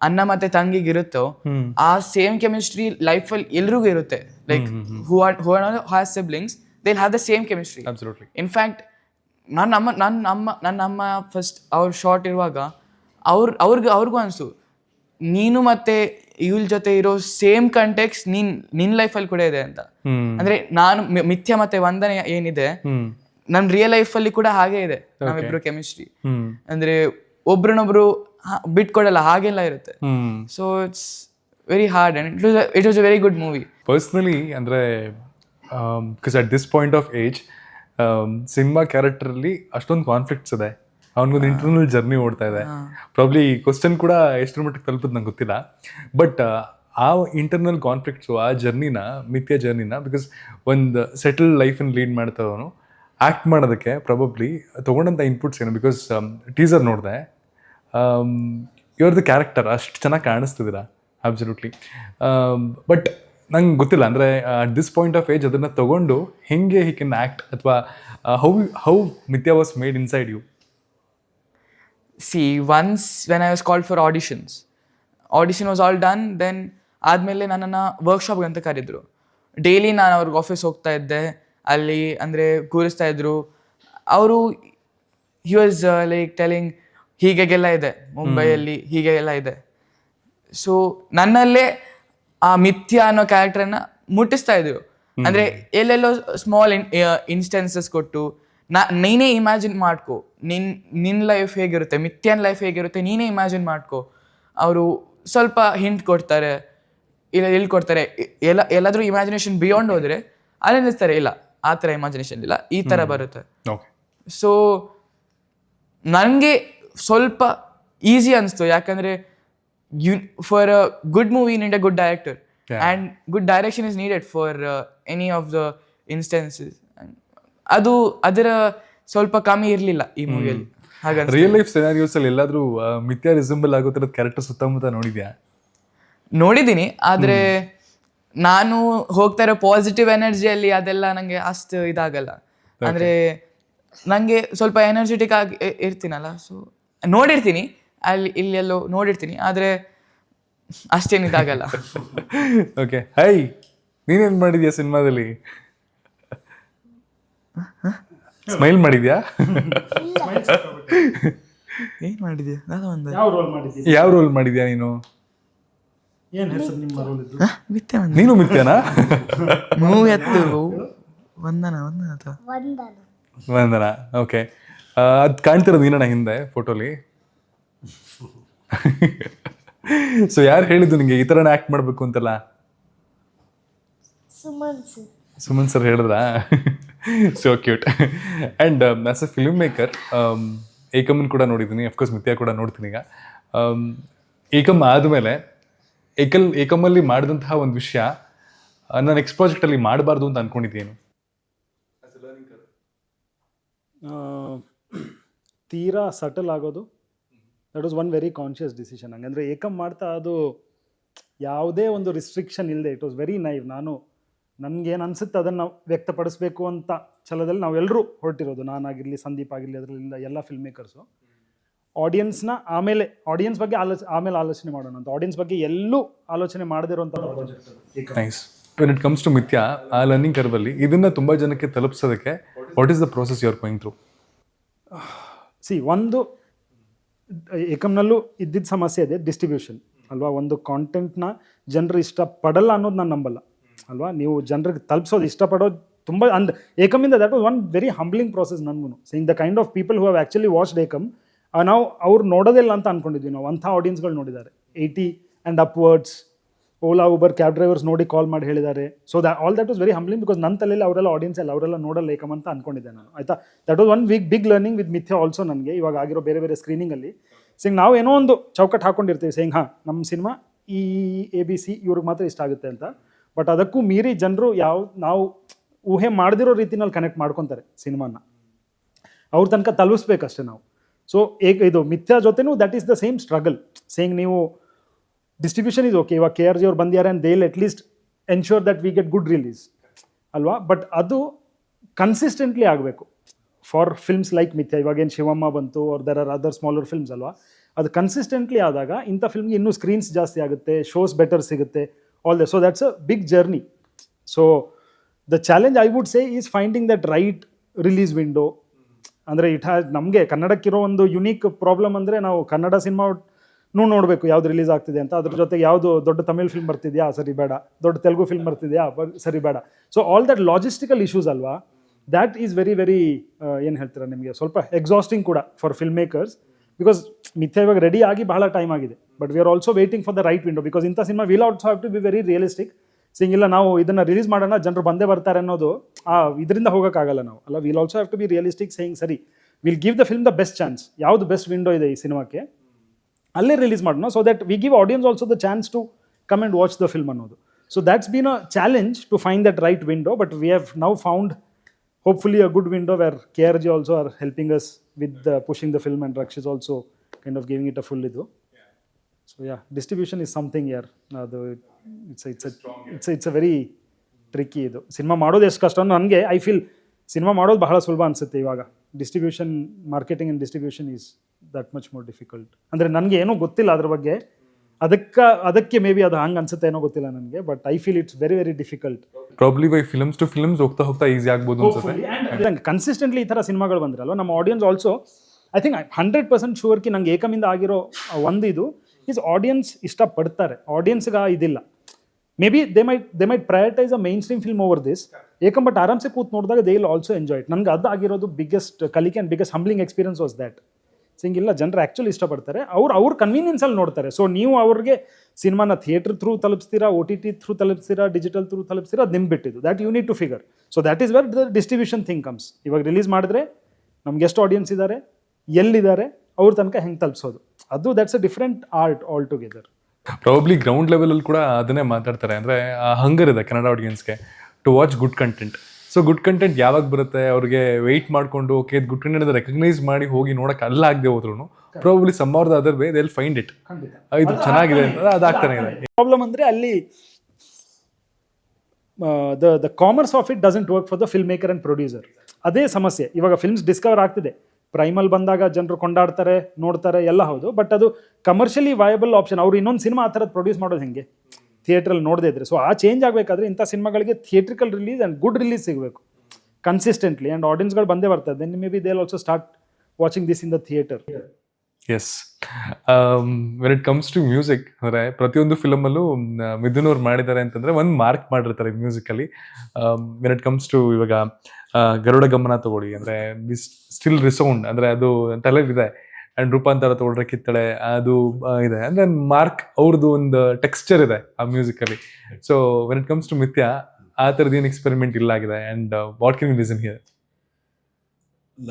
ಅಣ್ಣ ಮತ್ತೆ ತಂಗಿಗೆ ಇರುತ್ತೋ ಆ ಸೇಮ್ ಕೆಮಿಸ್ಟ್ರಿ ಲೈಫಲ್ಲಿ ಎಲ್ರಿಗೂ ಇರುತ್ತೆ. Like who has siblings, they will have the same chemistry. In fact ನನ್ನ ಅಮ್ಮ ಫಸ್ಟ್ ಅವ್ರ ಶಾರ್ಟ್ ಇರುವಾಗ ಅವ್ರಿಗೂ ಅನಿಸ್ತು ನೀನು ಮತ್ತೆ ಇವಳ ಜೊತೆ ಇರೋ ಸೇಮ್ ಕಂಟೆಕ್ಸ್ ನಿನ್ ಲೈಫಲ್ಲಿ ಕೂಡ ಇದೆ ಅಂತ. ಅಂದ್ರೆ ನಾನು ಮಿಥ್ಯಾ ಮತ್ತೆ ವಂದನೆ ಏನಿದೆ ನಮ್ ರಿಯಲ್ ಲೈಫ್ ಅಲ್ಲಿ ಕೂಡ ಹಾಗೆ ಇದೆ. ನಾವಿಬ್ರು ಕೆಮಿಸ್ಟ್ರಿ ಅಂದ್ರೆ ಒಬ್ರನ್ನೊಬ್ರು ಬಿಟ್ಕೊಡಲ್ಲ, ಹಾಗೆಲ್ಲ ಇರುತ್ತೆ. So it's very hard and it was a very good movie. Personally ಅಂದ್ರೆ because at this point of age cinema ಕ್ಯಾರೆಕ್ಟರಲ್ಲಿ ಅಷ್ಟೊಂದು ಕಾನ್ಫ್ಲಿಕ್ಟ್ಸ್ ಇದೆ, ಅವನಿಗೊಂದು ಇಂಟರ್ನಲ್ ಜರ್ನಿ ಓಡ್ತಾ ಇದೆ. ಪ್ರಾಬ್ಲಿ ಕ್ವಶನ್ ಕೂಡ ಎಷ್ಟರ ಮಟ್ಟಿಗೆ ತಲುಪುದು ನಂಗೆ ಗೊತ್ತಿಲ್ಲ. ಬಟ್ ಆ ಇಂಟರ್ನಲ್ ಕಾನ್ಫ್ಲಿಕ್ಟ್ಸು, ಆ ಜರ್ನಿನ, ಮಿಥ್ಯಾ ಜರ್ನಿನ, ಬಿಕಾಸ್ ಒಂದು ಸೆಟಲ್ ಲೈಫನ್ನು ಲೀಡ್ ಮಾಡ್ತಾವನು ಆ್ಯಕ್ಟ್ ಮಾಡೋದಕ್ಕೆ ಪ್ರಾಬಬ್ಲಿ ತೊಗೊಂಡಂಥ ಇನ್ಪುಟ್ಸ್ ಏನು? ಬಿಕಾಸ್ ಟೀಸರ್ ನೋಡಿದೆ, ಇವ್ರದ್ದು ಕ್ಯಾರೆಕ್ಟರ್ ಅಷ್ಟು ಚೆನ್ನಾಗಿ ಕಾಣಿಸ್ತಿದ್ದೀರಾ, ಅಬ್ಸಲ್ಯೂಟ್ಲಿ. ಬಟ್ ನಂಗೆ ಗೊತ್ತಿಲ್ಲ ಅಂದರೆ at this point of age ಅದನ್ನು ತೊಗೊಂಡು ಹೆಂಗೆ ಹಿ ಕ್ಯಾನ್ ಆ್ಯಕ್ಟ್, ಅಥವಾ how Mithya was made inside you? See, once when I was called for audition was all done, then ಆದಮೇಲೆ ನನ್ನನ್ನು ವರ್ಕ್ಶಾಪ್ಗೆ ಅಂತ ಕರೆದ್ರು. ಡೈಲಿ ನಾನು ಅವ್ರಿಗೆ ಆಫೀಸ್ ಹೋಗ್ತಾ ಇದ್ದೆ, ಅಲ್ಲಿ ಅಂದರೆ ಕೂರಿಸ್ತಾ ಇದ್ರು ಅವರು. ಹಿ ವಾಸ್ ಲೈಕ್ ಟೆಲಿಂಗ್ ಹೀಗೆಲ್ಲ ಇದೆ ಮುಂಬೈಯಲ್ಲಿ, ಹೀಗೆಲ್ಲ ಇದೆ. ಸೊ ನನ್ನಲ್ಲೇ ಆ ಮಿಥ್ಯಾ ಅನ್ನೋ ಕ್ಯಾರೆಕ್ಟರನ್ನ ಮುಟ್ಟಿಸ್ತಾ ಇದ್ರು. ಅಂದರೆ ಎಲ್ಲೆಲ್ಲೋ ಸ್ಮಾಲ್ ಇನ್ಸ್ಟೆನ್ಸಸ್ ಕೊಟ್ಟು ನೀನೇ ಇಮ್ಯಾಜಿನ್ ಮಾಡ್ಕೊ, ನಿನ್ನ ಲೈಫ್ ಹೇಗಿರುತ್ತೆ, ಮಿಥ್ಯನ್ ಲೈಫ್ ಹೇಗಿರುತ್ತೆ ನೀನೇ ಇಮ್ಯಾಜಿನ್ ಮಾಡ್ಕೊ. ಅವರು ಸ್ವಲ್ಪ ಹಿಂಟ್ ಕೊಡ್ತಾರೆ, ಇಲ್ಲ ಎಲ್ಲಿ ಕೊಡ್ತಾರೆ, ಎಲ್ಲಾದರೂ ಇಮ್ಯಾಜಿನೇಷನ್ ಬಿಯಾಂಡ್ ಹೋದರೆ ಅಲ್ಲಿ ನಿಲ್ಲಿಸ್ತಾರೆ, ಇಲ್ಲ ಆ ಥರ ಇಮ್ಯಾಜಿನೇಷನ್ ಇಲ್ಲ, ಈ ಥರ ಬರುತ್ತೆ. ಸೊ ನನಗೆ ಸ್ವಲ್ಪ ಈಸಿ ಅನಿಸ್ತು, ಯಾಕಂದರೆ for a good movie need a good director and good direction is needed for any of the instances. ಅದು ಅದರ ಸ್ವಲ್ಪ ಕಮ್ಮಿ ಇರಲಿಲ್ಲ ಈ ಮೂವಿಯಲ್ಲಿ. ಹಾಗಾಗಿ ರಿಯಲ್ ಲೈಫ್ ಸಿನಾರಿಯೋಸ್ ಅಲ್ಲಿ ಎಲ್ಲಾದರೂ ಮಿಥ್ಯಾ ರಿಸೆಂಬಲ್ ಆಗೋ ಥರದ ಕ್ಯಾರೆಕ್ಟರ್ ಸುತ್ತಮುತ್ತ ನೋಡಿದ್ದೀನಿ, ಆದರೆ ನಾನು ಹೋಗ್ತಾ ಇರೋ ಪಾಸಿಟಿವ್ ಎನರ್ಜಿಯಲ್ಲಿ ಅದೆಲ್ಲ ನನಗೆ ಅಷ್ಟು ಇದಾಗಲ್ಲ. ಅಂದರೆ ನನಗೆ ಸ್ವಲ್ಪ ಎನರ್ಜೆಟಿಕ್ ಆಗಿ ಇರ್ತೀನಲ್ಲ, ಸೊ ನೋಡಿರ್ತೀನಿ ಇಲ್ಲೆಲ್ಲೋ ನೋಡಿರ್ತೀನಿ, ಆದರೆ ಅಷ್ಟೇನು ಇದಾಗಲ್ಲ. ಓಕೆ, ಹೈ ನೀನೇನು ಮಾಡಿದ್ಯಾ ಸಿನಿಮಾದಲ್ಲಿ? ಸ್ಮೈಲ್ ಮಾಡಿದ್ಯಾ? ಏನು ಮಾಡಿದ್ಯಾ? ಯಾವ ರೋಲ್ ಮಾಡಿದ್ಯಾ ನೀನು? ಏನು ಹೆಸರು ನಿಮ್ಮ ರೋಲ್ ಇದ್ದು? ಮಿಥ್ಯ. ನೀನು ಮಿಥ್ಯನಾ? ಮೂವಿ ಹತ್ತು ವಂದನ ವಂದನಾ. ಓಕೆ, ಅದು ಕಾಣ್ತಿರೋದು ನೀನಣ್ಣ ಹಿಂದೆ ಫೋಟೋಲಿ. ಸೊ ಯಾರು ಹೇಳಿದ್ದು ನಿಂಗೆ ಈ ಥರನೇ ಆ್ಯಕ್ಟ್ ಮಾಡಬೇಕು ಅಂತೆಲ್ಲ? ಸುಮನ್ ಸರ್ ಹೇಳಿದ್ರಾ? So cute. And as a film maker, ಏಕಮನ್ ಕೂಡ ನೋಡಿದ್ದೀನಿ, ಅಫ್ಕೋರ್ಸ್ ಮಿಥ್ಯಾ ಕೂಡ ನೋಡ್ತೀನಿ ಈಗ. ಏಕಮ್ ಆದಮೇಲೆ ಏಕಮಲ್ಲಿ ಮಾಡಿದಂತಹ ಒಂದು ವಿಷಯ ನಾನು ನೆಕ್ಸ್ಟ್ ಪ್ರಾಜೆಕ್ಟಲ್ಲಿ ಮಾಡಬಾರ್ದು ಅಂತ ಅಂದ್ಕೊಂಡಿದ್ದೇನು? ತೀರಾ ಸಟಲ್ ಆಗೋದು, that was one very conscious decision. ಹಂಗಂದರೆ ಏಕಮ್ ಮಾಡ್ತಾ ಅದು ಯಾವುದೇ ಒಂದು ರಿಸ್ಟ್ರಿಕ್ಷನ್ ಇಲ್ಲದೆ, ಇಟ್ ವಾಸ್ ವೆರಿ ನೈವ್. ನನಗೇನು ಅನಿಸುತ್ತೆ ಅದನ್ನು ನಾವು ವ್ಯಕ್ತಪಡಿಸ್ಬೇಕು ಅಂತ ಛಲದಲ್ಲಿ ನಾವೆಲ್ಲರೂ ಹೊರಟಿರೋದು, ನಾನಾಗಿರಲಿ, ಸಂದೀಪ್ ಆಗಿರಲಿ, ಅದರಲ್ಲಿಲ್ಲ ಎಲ್ಲ ಫಿಲ್ಮ್ ಮೇಕರ್ಸು. ಆಡಿಯನ್ಸ್ನ ಆಡಿಯನ್ಸ್ ಬಗ್ಗೆ ಆಮೇಲೆ ಆಲೋಚನೆ ಮಾಡೋಣ ಅಂತ, ಆಡಿಯನ್ಸ್ ಬಗ್ಗೆ ಎಲ್ಲೂ ಆಲೋಚನೆ ಮಾಡದಿರೋಂಥ project. Nice. When it comes to Mithya, ಆ ಲರ್ನಿಂಗ್ ಕರ್ವಲ್ಲಿ ಇದನ್ನು ತುಂಬ ಜನಕ್ಕೆ ತಲುಪಿಸೋದಕ್ಕೆ what is the process you are going through? ಒಂದು ಏಕಮ್ನಲ್ಲೂ ಇದ್ದಿದ್ದ ಸಮಸ್ಯೆ ಇದೆ, ಡಿಸ್ಟ್ರಿಬ್ಯೂಷನ್ ಅಲ್ವಾ. ಒಂದು ಕಾಂಟೆಂಟ್ನ ಜನರು ಇಷ್ಟಪಡಲ್ಲ ಅನ್ನೋದು ನಾನು ನಂಬಲ್ಲ ಅಲ್ವಾ. ನೀವು ಜನರಿಗೆ ತಲುಪಿಸೋದು ಇಷ್ಟಪಡೋದು ತುಂಬ ಏಕಮಿಂದ that was one very humbling process ನನಗೂ. Saying the kind of people who have actually watched Ekam, ನಾವು ಅವ್ರು ನೋಡೋದಿಲ್ಲ ಅಂತ ಅಂದ್ಕೊಂಡಿದ್ವಿ ನಾವು, ಅಂಥ ಆಡಿಯನ್ಸ್ಗಳು ನೋಡಿದ್ದಾರೆ. 80 and upwards, Ola Uber cab drivers ನೋಡಿ ಕಾಲ್ ಮಾಡಿ ಹೇಳಿದ್ದಾರೆ. So all that was very humbling, because ನನ್ನ ತಲೆಯಲ್ಲಿ ಅವರೆಲ್ಲ ಆಡಿಯನ್ಸ್ ಎಲ್ಲ ಅವರೆಲ್ಲ ನೋಡಲ್ಲ ಏಕಮ್ ಅಂತ ಅಂದ್ಕೊಂಡಿದ್ದೆ ನಾನು, ಆಯಿತಾ. That was one big learning with Mithya also ನನಗೆ ಇವಾಗ ಆಗಿರೋ ಬೇರೆ ಬೇರೆ ಸ್ಕ್ರೀನಿಂಗಲ್ಲಿ. ಸೇಯಿಂಗ್ ನಾವು ಏನೋ ಒಂದು ಚೌಕಟ್ಟು ಹಾಕ್ಕೊಂಡಿರ್ತೀವಿ, ಸೇಯಿಂಗ್ ನಮ್ಮ ಸಿನಿಮಾ ಈ ABC ಇವ್ರಿಗೆ ಮಾತ್ರ ಇಷ್ಟ ಆಗುತ್ತೆ ಅಂತ. ಬಟ್ ಅದಕ್ಕೂ ಮೀರಿ ಜನರು ನಾವು ಊಹೆ ಮಾಡದಿರೋ ರೀತಿನಲ್ಲಿ ಕನೆಕ್ಟ್ ಮಾಡ್ಕೊತಾರೆ ಸಿನಿಮಾನ, ಅವ್ರ ತನಕ ತಲುಪಿಸ್ಬೇಕಷ್ಟೇ ನಾವು. ಸೊ ಇದು ಮಿಥ್ಯಾ ಜೊತೆನೂ that is the same struggle. Saying ನೀವು ಡಿಸ್ಟ್ರಿಬ್ಯೂಷನ್ ಇಸ್ ಓಕೆ, ಇವಾಗ KRG ಅವ್ರು ಬಂದಿದ್ದಾರೆ and they will at least ensure that we get good release ಅಲ್ವಾ. ಬಟ್ ಅದು ಕನ್ಸಿಸ್ಟೆಂಟ್ಲಿ ಆಗಬೇಕು ಫಾರ್ ಫಿಲ್ಮ್ಸ್ ಲೈಕ್ ಮಿಥ್ಯಾ. ಇವಾಗೇನು ಶಿವಮ್ಮ ಬಂತು, or there or other smaller films ಅಲ್ವಾ. ಅದು ಕನ್ಸಿಸ್ಟೆಂಟ್ಲಿ ಆದಾಗ ಇಂಥ ಫಿಲ್ಮ್ಗೆ ಇನ್ನೂ ಸ್ಕ್ರೀನ್ಸ್ ಜಾಸ್ತಿ ಆಗುತ್ತೆ, ಶೋಸ್ ಬೆಟರ್ ಸಿಗುತ್ತೆ, all the. So that's a big journey. So the challenge I would say is finding that right release window. ಅಂದರೆ ನಮಗೆ ಕನ್ನಡಕ್ಕಿರೋ ಒಂದು ಯುನೀಕ್ ಪ್ರಾಬ್ಲಮ್ ಅಂದರೆ ನಾವು ಕನ್ನಡ ಸಿನಿಮಾ ನೋಡಬೇಕು ಯಾವ್ದು ರಿಲೀಸ್ ಆಗ್ತಿದೆ ಅಂತ, ಅದ್ರ ಜೊತೆಗೆ ಯಾವುದು ದೊಡ್ಡ ತಮಿಳ್ ಫಿಲ್ಮ್ ಬರ್ತಿದೆಯಾ ಸರಿ ಬೇಡ, ದೊಡ್ಡ ತೆಲುಗು ಫಿಲ್ಮ್ ಬರ್ತಿದೆಯಾ ಸರಿ ಬೇಡ. So all that logistical issues ಅಲ್ವಾ, ದ್ಯಾಟ್ ಈಸ್ ವೆರಿ ಏನು ಹೇಳ್ತೀರಾ ನಿಮಗೆ, ಸ್ವಲ್ಪ ಎಕ್ಸಾಸ್ಟಿಂಗ್ ಕೂಡ ಫಾರ್ ಫಿಲ್ಮ್ ಮೇಕರ್ಸ್. ಬಿಕಾಸ್ ಮಿಥ್ಯಾ ಇವಾಗ ರೆಡಿ ಆಗಿ ಬಹಳ ಟೈಮ್ ಆಗಿದೆ, but we are also waiting for the right window. Because ಇಂಥ cinema will also have to be very realistic. ಇಲ್ಲ ನಾವು ಇದನ್ನು ರಿಲೀಸ್ ಮಾಡೋಣ, ಜನರು ಬಂದೇ ಬರ್ತಾರೆ ಅನ್ನೋದು ಇದರಿಂದ ಹೋಗೋಕ್ಕಾಗಲ್ಲ ನಾವು ಅಲ್ಲ. Will also have to be realistic, saying ಸರಿ will give the film the best chance, ಯಾವುದು ಬೆಸ್ಟ್ ವಿಂಡೋ ಇದೆ ಈ ಸಿನಿಮಾಕ್ಕೆ ಅಲ್ಲೇ ರಿಲೀಸ್ ಮಾಡೋಣ. So that we give audience also the chance to come and watch the film ಅನ್ನೋದು. So that's been a challenge to find that right window, but we have now found hopefully a good window where KRG also are helping us with pushing the film, and Rakshit also kind of giving it a full idu. So yeah, distribution is something here. It's a very tricky idu. Cinema ಮಾಡೋದು ಎಷ್ಟು ಕಷ್ಟ ಅನ್ನೋ ನನಗೆ ಐ ಫೀಲ್ ಸಿನಿಮಾ ಮಾಡೋದು ಬಹಳ ಸುಲಭ ಅನಿಸುತ್ತೆ ಇವಾಗ. Distribution, marketing and distribution is that much more difficult. ಅಂದರೆ ನನಗೆ ಏನೂ ಗೊತ್ತಿಲ್ಲ ಅದ್ರ ಬಗ್ಗೆ, ಅದಕ್ಕೆ ಮೇ ಬಿ ಅದು ಹಂಗೆ ಅನ್ಸುತ್ತೆ ಏನೋ ಗೊತ್ತಿಲ್ಲ ನನಗೆ, but I feel it's very very difficult. Probably by films to films ಹೋಗ್ತಾ ಈಸಿ ಆಗ್ಬೋದು ಅನ್ಸುತ್ತೆ. ಕನ್ಸಿಸ್ಟೆಂಟ್ಲಿ ಈ ಥರ ಸಿನಿಮಾಗಳು ಬಂದಿರಲ್ವ, ನಮ್ಮ audience also I think 100% sure ಕಿ ನಂಗೆ ಏಕಮಿಂದ ಆಗಿರೋ ಒಂದು ಇದು ಈಸ್ ಆಡಿಯನ್ಸ್ ಇಷ್ಟಪಡ್ತಾರೆ. ಆಡಿಯನ್ಸ್ಗೆ ಇದಿಲ್ಲ, maybe they might prioritize a main stream film over this. Ekam but ಆರಾಮ್ಸೆ ಕೂತ್ ನೋಡಿದಾಗ they will also enjoy it. ನನಗೆ ಅದು ಆಗಿರೋದು ಬಿಗ್ಗೆಸ್ಟ್ ಕಲಿಕೆ and biggest humbling experience was that. ಹಿಂಗಿಲ್ಲ, ಜನರು ಆ್ಯಕ್ಚುಲಿ ಇಷ್ಟಪಡ್ತಾರೆ, ಅವ್ರ ಕನ್ವೀನಿಯನ್ಸಲ್ಲಿ ನೋಡ್ತಾರೆ. ಸೊ ನೀವು ಅವ್ರಿಗೆ ಸಿನಿಮಾನ ಥಿಯೇಟರ್ ಥ್ರೂ ತಲುಪಿಸ್ತೀರಾ, OTT ಥ್ರೂ ತಲುಪಿಸ್ತೀರಾ, ಡಿಜಿಟಲ್ ಥ್ರೂ ತಲುಪಿಸ್ತೀರಾ, ಅದು ನಿಮ್ಗೆ ಬಿಟ್ಟಿದ್ದು. That you need to figure. So that is where the distribution thing comes. ಇವಾಗ ರಿಲೀಸ್ ಮಾಡಿದ್ರೆ ನಮ್ಗೆ ಎಷ್ಟು ಆಡಿಯನ್ಸ್ ಇದ್ದಾರೆ, ಎಲ್ಲಿದ್ದಾರೆ, ಅವ್ರ ತನಕ ಹೆಂಗೆ ತಲುಪಿಸೋದು, ಅದು that's a different art all together. Probably ground ಲೆವೆಲಲ್ಲಿ ಕೂಡ ಅದನ್ನೇ ಮಾತಾಡ್ತಾರೆ. ಅಂದರೆ ಹಂಗರ್ ಇದೆ ಕನ್ನಡ ಆಡಿಯನ್ಸ್ಗೆ to watch good content. So good content ಯಾವಾಗ ಬರುತ್ತೆ ಅವ್ರಿಗೆ ವೆಯ್ಟ್ ಮಾಡಿಕೊಂಡು ಓಕೆ ಇದು ಗುಡ್ ಕಂಟೆಂಟ್ ರೆಕಗ್ನೈಸ್ ಮಾಡಿ ಹೋಗಿ ನೋಡೋಕೆ ಅಲ್ಲಾಗದೆ ಹೋದ್ರು probably some or the other way they will find it. ಇದು ಚೆನ್ನಾಗಿದೆ ಅಂತ ಅದಾಗ್ತಾನೆ ಇದೆ. ಪ್ರಾಬ್ಲಮ್ ಅಂದರೆ ಅಲ್ಲಿ the commerce of it doesn't work for the filmmaker and producer. ಅದೇ ಸಮಸ್ಯೆ. ಇವಾಗ ಫಿಲ್ಮ್ಸ್ ಡಿಸ್ಕವರ್ ಆಗ್ತಿದೆ, ಪ್ರೈಮಲ್ಲಿ ಬಂದಾಗ ಜನರು ಕೊಂಡಾಡ್ತಾರೆ, ನೋಡ್ತಾರೆ, ಎಲ್ಲ ಹೌದು. ಬಟ್ ಅದು ಕಮರ್ಷಿಯಲಿ ವಯಬಲ್ ಆಪ್ಷನ್. ಅವ್ರು ಇನ್ನೊಂದು ಸಿನಿಮಾ ಆ ಥರದ್ದು ಪ್ರೊಡ್ಯೂಸ್ ಮಾಡೋದು ಹೆಂಗೆ ಥಿಯೇಟ್ರಲ್ಲಿ ನೋಡದೇ ಇದ್ರೆ. ಸೊ ಆ ಚೇಂಜ್ ಆಗಬೇಕಾದ್ರೆ ಇಂಥ ಸಿನಿಮಾಗಳಿಗೆ theatrical release and good release ಸಿಗಬೇಕು ಕನ್ಸಿಸ್ಟೆಂಟ್ಲಿ, ಆ್ಯಂಡ್ ಆಡಿಯನ್ಸ್ಗಳು ಬಂದೇ ಬರ್ತದೆ. Then maybe they will also start watching this in the theatre. Yes, when it comes to music ಅಂದರೆ ಪ್ರತಿಯೊಂದು ಫಿಲಮಲ್ಲೂ ಮಿಥುನ್ ಅವ್ರು ಮಾಡಿದ್ದಾರೆ ಅಂತಂದರೆ ಒಂದು ಮಾರ್ಕ್ ಮಾಡಿರ್ತಾರೆ ಮ್ಯೂಸಿಕಲ್ಲಿ. ವೆನ್ ಇಟ್ ಕಮ್ಸ್ ಟು ಇವಾಗ ಗರುಡ ಗಮನ ತಗೊಳ್ಳಿ, ಅಂದರೆ ಸ್ಟಿಲ್ ರಿಸೌಂಡ್ ಅಂದರೆ ಅದು ತಲೆಗಿದೆ. ಆ್ಯಂಡ್ ರೂಪಾಂತರ ತಗೊಳ್ರೆ ಕಿತ್ತಳೆ ಅದು ಇದೆ ಅಂದರೆ ಮಾರ್ಕ್ ಅವ್ರದ್ದು ಒಂದು ಟೆಕ್ಸ್ಚರ್ ಇದೆ ಆ ಮ್ಯೂಸಿಕಲ್ಲಿ. So when it comes to Mithya ಆ ಥರದ್ದು ಏನು ಎಕ್ಸ್ಪೆರಿಮೆಂಟ್ ಇಲ್ಲ ಆಗಿದೆ. And what can you listen here?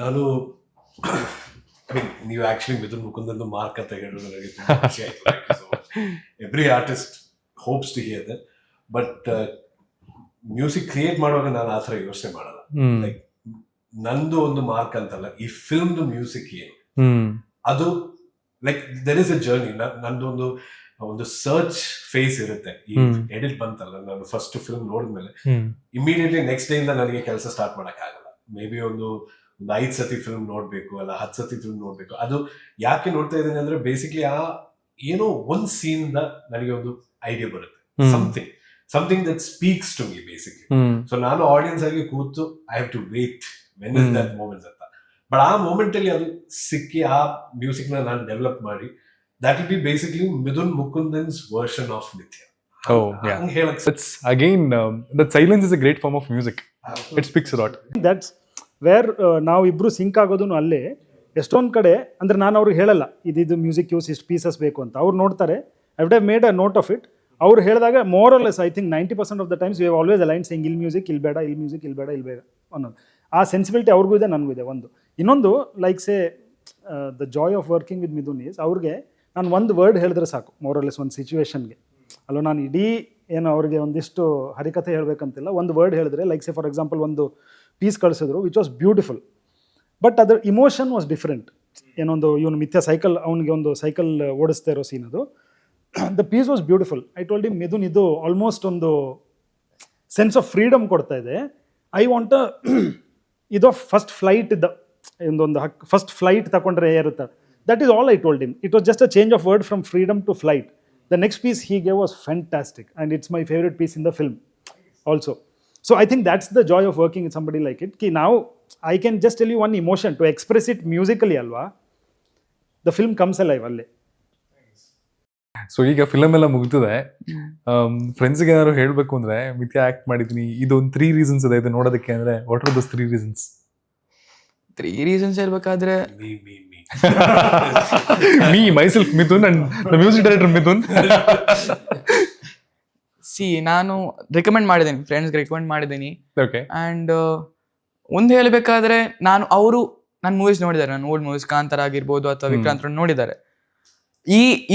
ನಾನು ನೀವು ಆಕ್ಚುಲಿ ಮಿಥುನ್ ಮುಕುಂದನ್ ಮಾರ್ಕ್ ಅಂತ ಹೇಳಿದ್ರು ನನಗೆ ತುಂಬಾ ಖುಷಿ ಆಯ್ತು. Every artist hopes to hear that. But music create ಮಾಡುವಾಗ ನಾನು ಆ ಥರ ಯೋಚನೆ ಮಾಡಲ್ಲ. ಲೈಕ್ ನಂದು ಒಂದು ಮಾರ್ಕ್ ಅಂತಲ್ಲ, ಈ ಫಿಲ್ಮ್ದು ಮ್ಯೂಸಿಕ್ ಏನು ಅದು like there is a journey. ನಂದು ಒಂದು ಸರ್ಚ್ ಫೇಸ್ ಇರುತ್ತೆ. ಈ ಎಡಿಟ್ ಬಂತಲ್ಲ, ನಾನು ಫಸ್ಟ್ ಫಿಲ್ಮ್ ನೋಡಿದ್ಮೇಲೆ ಇಮಿಡಿಯೇಟ್ಲಿ ನೆಕ್ಸ್ಟ್ ಡೇ ಇಂದ ನನಗೆ ಕೆಲಸ ಸ್ಟಾರ್ಟ್ ಮಾಡಕ್ ಆಗಲ್ಲ. ಮೇ ಬಿ ಒಂದು 5 ಸತಿ ಫಿಲ್ಮ್ ನೋಡ್ಬೇಕು, ಅಲ್ಲ 10 ಸತಿ ಫಿಲ್ಮ್ ನೋಡ್ಬೇಕು. ಅದು ಯಾಕೆ ನೋಡ್ತಾ ಇದ್ದೀನಿ ಅಂದ್ರೆ ಬೇಸಿಕ್ಲಿ ಆ ಏನೋ ಒಂದ್ ಸೀನ್ ಇಂದ ನನಗೆ ಒಂದು ಐಡಿಯಾ ಬರುತ್ತೆ, something that speaks to me basically. So ನಾನು ಆಡಿಯನ್ಸ್ ಆಗಿ ಕೂತು I have to wait when is that moments ಅಂತ. ಬಟ್ ಆ ಮೂಮೆಂಟ್ ಅಲ್ಲಿ ಅದು ಸಿಕ್ಕಿ ಆ ಮ್ಯೂಸಿಕ್ ನ ನಾನು ಡೆವಲಪ್ ಮಾಡಿ that will be basically Mithun Mukundan's version of Mithya. Oh, yeah. That's again, that silence is a great form of music. It speaks a lot. That's where ನಾವು ಇಬ್ರು ಸಿಂಕ್ ಆಗೋದು ಅಲ್ಲೇ. ಎಷ್ಟೊಂದು ಕಡೆ ಅಂದರೆ ನಾನು ಅವ್ರಿಗೆ ಹೇಳಲ್ಲ ಇದು ಮ್ಯೂಸಿಕ್ ಯೂಸ್ ಇಷ್ಟು ಪೀಸಸ್ ಬೇಕು ಅಂತ. ಅವ್ರು ನೋಡ್ತಾರೆ, I would have made a note of it. ಅವ್ರು ಹೇಳಿದಾಗ more or less I think 90% of the times we have always align saying ಇಲ್ಲಿ ಮ್ಯೂಸಿಕ್ ಇಲ್ಲಿ ಬೇಡ, ಇಲ್ಲಿ ಮ್ಯೂಸಿಕ್ ಇಲ್ಲಿ ಬೇಡ, ಇಲ್ಲಿ ಬೇಡ ಅನ್ನೋದು. ಆ ಸೆನ್ಸಿಬಿಲಿಟಿ ಅವ್ರಿಗೂ ಇದೆ, ನನಗೂ ಇದೆ. ಇನ್ನೊಂದು like say the joy of working with Mithun is, ಅವ್ರಿಗೆ ನಾನು ಒಂದು ವರ್ಡ್ ಹೇಳಿದ್ರೆ ಸಾಕು ಮೋರಲೆಸ್ ಒಂದು ಸಿಚುವೇಶನ್ಗೆ. ಅಲ್ಲೋ ನಾನು ಇಡೀ ಏನು ಅವ್ರಿಗೆ ಒಂದಿಷ್ಟು ಹರಿಕಥೆ ಹೇಳಬೇಕಂತಿಲ್ಲ, ಒಂದು ವರ್ಡ್ ಹೇಳಿದ್ರೆ ಲೈಕ್ ಸೇ ಫಾರ್ ಎಕ್ಸಾಂಪಲ್ ಒಂದು ಪೀಸ್ ಕಳಿಸಿದ್ರು ವಿಚ್ ವಾಸ್ ಬ್ಯೂಟಿಫುಲ್, ಬಟ್ ಅದರ ಇಮೋಷನ್ ವಾಸ್ ಡಿಫ್ರೆಂಟ್. ಏನೊಂದು ಇವನು ಮಿಥ್ಯ ಸೈಕಲ್, ಅವನಿಗೆ ಒಂದು ಸೈಕಲ್ ಓಡಿಸ್ತಾ ಇರೋ ಸೀನ್ ಅದು. The piece was beautiful. I told him Mithun ಇದು ಆಲ್ಮೋಸ್ಟ್ ಒಂದು ಸೆನ್ಸ್ ಆಫ್ ಫ್ರೀಡಮ್ ಕೊಡ್ತಾ ಇದೆ. ಐ ವಾಂಟ್ ಇದು ಫಸ್ಟ್ ಫ್ಲೈಟ್ ಇದ್ದ ಒಂದು ಫಸ್ಟ್ ಫ್ಲೈಟ್ ತಗೊಂಡ್ರೆ ಇರುತ್ತೆ. That is all I told him. It was just a change of word from freedom to flight. The next piece he gave was fantastic, and it's my favorite piece in the film also. So I think that's the joy of working with somebody like it. Now I can just tell you one emotion to express it musically, alva. The film comes alive alle. So ಈಗ ಫಿಲಮ್ ಎಲ್ಲ ಮುಗ್ದಿದೆ. ಫ್ರೆಂಡ್ಸ್ಗೆ ಏನಾದ್ರು ಹೇಳಬೇಕು ಅಂದರೆ ಮಿಥ್ಯ ಆ್ಯಕ್ಟ್ ಮಾಡಿದ್ದೀನಿ, ಇದೊಂದು 3 reasons ಇದೆ ಇದು ನೋಡೋದಕ್ಕೆ ಅಂದರೆ what are those 3 reasons? 3 reasons ಹೇಳ್ಬೇಕಾದ್ರೆ me myself Mithun and the music director Mithun. ನಾನು ರೆಕಮೆಂಡ್ ಮಾಡಿದ್ದೀನಿ, ಫ್ರೆಂಡ್ಸ್ಗೆ ರೆಕಮೆಂಡ್ ಮಾಡಿದ್ದೀನಿ. ಓಕೆ. ಆ್ಯಂಡ್ ಒಂದು ಹೇಳಬೇಕಾದ್ರೆ ನನ್ನ ಮೂವೀಸ್ ನೋಡಿದ್ದಾರೆ, ನನ್ನ ಓಲ್ಡ್ ಮೂವೀಸ್ ಕಾಂತಾರ ಆಗಿರ್ಬೋದು ಅಥವಾ ವಿಕ್ರಾಂತ್ ನೋಡಿದ್ದಾರೆ.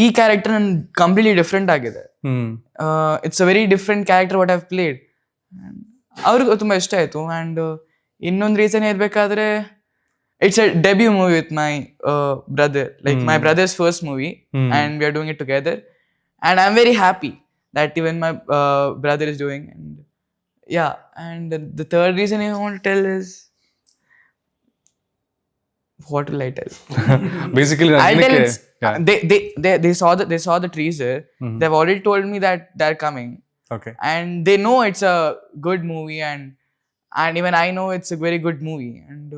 ಈ ಕ್ಯಾರೆಕ್ಟರ್ ನನ್ನ ಕಂಪ್ಲೀಟ್ಲಿ ಡಿಫ್ರೆಂಟ್ ಆಗಿದೆ. It's a very different character what have played. ಅವ್ರಿಗೂ ತುಂಬ ಇಷ್ಟ ಆಯಿತು. ಆ್ಯಂಡ್ ಇನ್ನೊಂದು ರೀಸನ್ ಹೇಳ್ಬೇಕಾದ್ರೆ it's a debut movie with my brother, like my brother's first movie, and we are doing it together, and I'm very happy that even my brother is doing. And yeah, and the third reason I want to tell is, what will I tell? Basically I'll tell it's, yeah. they saw the teaser. They've already told me that they're coming. Okay. And they know it's a good movie, and even I know it's a very good movie. And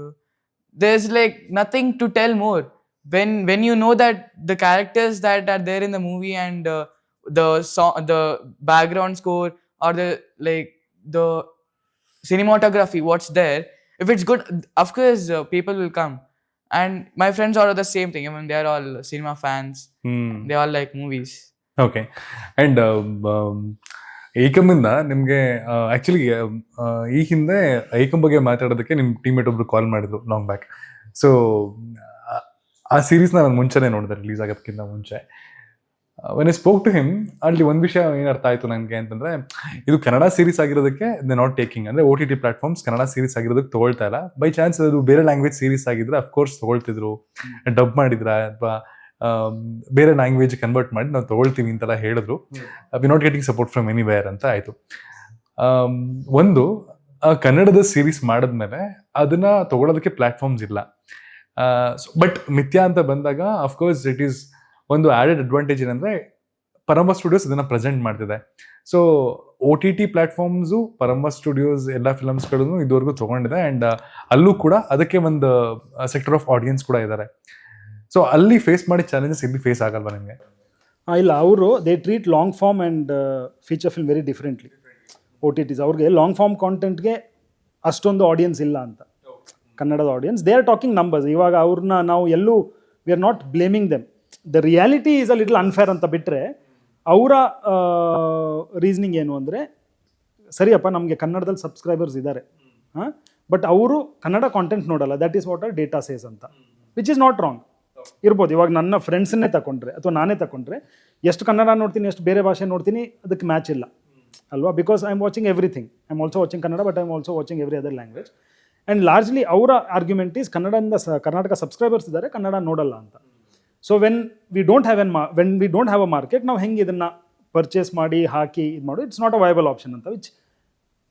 there's like nothing to tell more when you know that the characters that are there in the movie and the song, the background score, or the like the cinematography, what's there, if it's good, of course people will come. And my friends are the same thing. I mean, they are all cinema fans. They all like movies. Okay and ಏಕಮಿಂದ ನಿಮಗೆ ಆ್ಯಕ್ಚುಲಿ ಈ ಹಿಂದೆ ಏಕಮ್ ಬಗ್ಗೆ ಮಾತಾಡೋದಕ್ಕೆ ನಿಮ್ಮ ಟೀಮೇಟ್ ಒಬ್ರು ಕಾಲ್ ಮಾಡಿದ್ರು ಲಾಂಗ್ ಬ್ಯಾಕ್. ಸೊ ಆ ಸೀರೀಸ್ನ ನಾನು ಮುಂಚೆನೇ ನೋಡಿದೆ, ರಿಲೀಸ್ ಆಗೋದಕ್ಕಿಂತ ಮುಂಚೆ. When I spoke to him, ಅಲ್ಲಿ ಒಂದು ವಿಷಯ ಏನು ಅರ್ಥ ಆಯಿತು ನನಗೆ ಅಂತಂದರೆ, ಇದು ಕನ್ನಡ ಸೀರೀಸ್ ಆಗಿರೋದಕ್ಕೆ ದೇ ನಾಟ್ ಟೇಕಿಂಗ್, ಅಂದರೆ OTT ಪ್ಲಾಟ್ಫಾರ್ಮ್ಸ್ ಕನ್ನಡ ಸೀರೀಸ್ ಆಗಿರೋದಕ್ಕೆ ತೊಗೊಳ್ತಾ ಇಲ್ಲ. ಬೈ ಚಾನ್ಸ್ ಅದು ಬೇರೆ ಲ್ಯಾಂಗ್ವೇಜ್ ಸೀರೀಸ್ ಆಗಿದ್ರೆ ಅಫ್ಕೋರ್ಸ್ ತೊಗೊಳ್ತಿದ್ರು, ಡಬ್ ಮಾಡಿದ್ರ ಅಥವಾ ಬೇರೆ ಲ್ಯಾಂಗ್ವೇಜ್ ಕನ್ವರ್ಟ್ ಮಾಡಿ ನಾವು ತೊಗೊಳ್ತೀವಿ ಅಂತೆಲ್ಲ ಹೇಳಿದ್ರು. We not getting support from anywhere ಅಂತ ಆಯಿತು. ಒಂದು ಕನ್ನಡದ ಸೀರೀಸ್ ಮಾಡಿದ್ಮೇಲೆ ಅದನ್ನು ತೊಗೊಳೋದಕ್ಕೆ ಪ್ಲ್ಯಾಟ್ಫಾರ್ಮ್ಸ್ ಇಲ್ಲ. ಬಟ್ ಮಿಥ್ಯಾ ಅಂತ ಬಂದಾಗ ಅಫ್ಕೋರ್ಸ್ ಇಟ್ ಈಸ್ ಒಂದು ಆ್ಯಡೆಡ್ ಅಡ್ವಾಂಟೇಜ್ ಏನಂದರೆ ಪರಂಬ ಸ್ಟುಡಿಯೋಸ್ ಇದನ್ನು ಪ್ರೆಸೆಂಟ್ ಮಾಡ್ತಿದೆ. ಸೊ OTT ಪ್ಲ್ಯಾಟ್ಫಾರ್ಮ್ಸು ಪರಂಬ ಸ್ಟುಡಿಯೋಸ್ ಎಲ್ಲ ಫಿಲಮ್ಸ್ಗಳನ್ನು ಇದುವರೆಗೂ ತೊಗೊಂಡಿದೆ. ಆ್ಯಂಡ್ ಅಲ್ಲೂ ಕೂಡ ಅದಕ್ಕೆ ಒಂದು ಸೆಕ್ಟರ್ ಆಫ್ ಆಡಿಯನ್ಸ್ ಕೂಡ ಇದ್ದಾರೆ. ಸೊ ಅಲ್ಲಿ ಫೇಸ್ ಮಾಡಿದ ಚಾಲೆಂಜಸ್ ಇಲ್ಲಿ ಫೇಸ್ ಆಗಲ್ವಾ ನಿಮಗೆ? ಇಲ್ಲ, ಅವರು they treat long form and feature film very differently. OTTs ಅವ್ರಿಗೆ ಲಾಂಗ್ ಫಾರ್ಮ್ ಕಾಂಟೆಂಟ್ಗೆ ಅಷ್ಟೊಂದು ಆಡಿಯನ್ಸ್ ಇಲ್ಲ ಅಂತ. ಕನ್ನಡದ audience they are talking numbers. ಇವಾಗ ಅವ್ರನ್ನ ನಾವು ಎಲ್ಲೂ we are not blaming them. The reality is a little unfair ಅಂತ ಬಿಟ್ಟರೆ, ಅವರ ರೀಸನಿಂಗ್ ಏನು ಅಂದರೆ, ಸರಿಯಪ್ಪ ನಮಗೆ ಕನ್ನಡದಲ್ಲಿ ಸಬ್ಸ್ಕ್ರೈಬರ್ಸ್ ಇದ್ದಾರೆ, ಹಾಂ, ಬಟ್ ಅವರು ಕನ್ನಡ ಕಾಂಟೆಂಟ್ ನೋಡಲ್ಲ. That is what are data says ಅಂತ, ವಿಚ್ ಈಸ್ ನಾಟ್ ರಾಂಗ್. ಇರ್ಬೋದು. ಇವಾಗ ನನ್ನ ಫ್ರೆಂಡ್ಸನ್ನೇ ತಗೊಂಡ್ರೆ ಅಥವಾ ನಾನೇ ತಗೊಂಡ್ರೆ ಎಷ್ಟು ಕನ್ನಡ ನೋಡ್ತೀನಿ, ಎಷ್ಟು ಬೇರೆ ಭಾಷೆ ನೋಡ್ತೀನಿ, ಅದಕ್ಕೆ ಮ್ಯಾಚ್ ಇಲ್ಲ ಅಲ್ವಾ? Because I am watching everything. I am also watching Kannada, but I am also watching every other language. And largely ಅವರ ಆರ್ಗ್ಯುಮೆಂಟ್ ಈಸ್ ಕನ್ನಡದಿಂದ ಕರ್ನಾಟಕ ಸಬ್ಸ್ಕ್ರೈಬರ್ಸ್ ಇದ್ದಾರೆ, ಕನ್ನಡ ನೋಡಲ್ಲ ಅಂತ. So when we don't have a market, ನಾವು ಹೆಂಗೆ ಇದನ್ನು ಪರ್ಚೇಸ್ ಮಾಡಿ ಹಾಕಿ ಇದು ಮಾಡೋದು, it's not a viable option ಅಂತ, which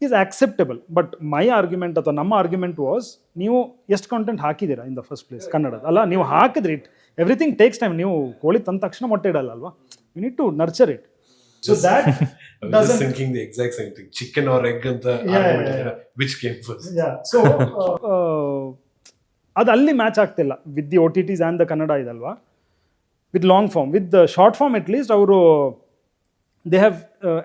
is acceptable. But my argument ಅಥವಾ ನಮ್ಮ ಆರ್ಗ್ಯುಮೆಂಟ್ ವಾಸ್, ನೀವು ಎಷ್ಟು ಕಾಂಟೆಂಟ್ ಹಾಕಿದ್ದೀರಾ ಇನ್ ದ ಫಸ್ಟ್ ಪ್ಲೇಸ್ ಕನ್ನಡದ? ಅಲ್ಲ, ನೀವು ಹಾಕಿದ್ರಿ, ಎವ್ರಿಥಿಂಗ್ ಟೇಕ್ಸ್ ಟೈಮ್. ನೀವು ಕೋಳಿ ತಂದ ತಕ್ಷಣ ಮೊಟ್ಟೆ ಇಡಲ್ಲ ಅಲ್ವಾ? You need to nurture it. So that just thinking the exact same thing, chicken or egg ಅಂತ which came first. ಸೊ ಅದು ಅಲ್ಲಿ ಮ್ಯಾಚ್ ಆಗ್ತಿಲ್ಲ with the OTTs and the Kannada ಇದಲ್ವಾ. With long form, with the short form at least ಅವರು they have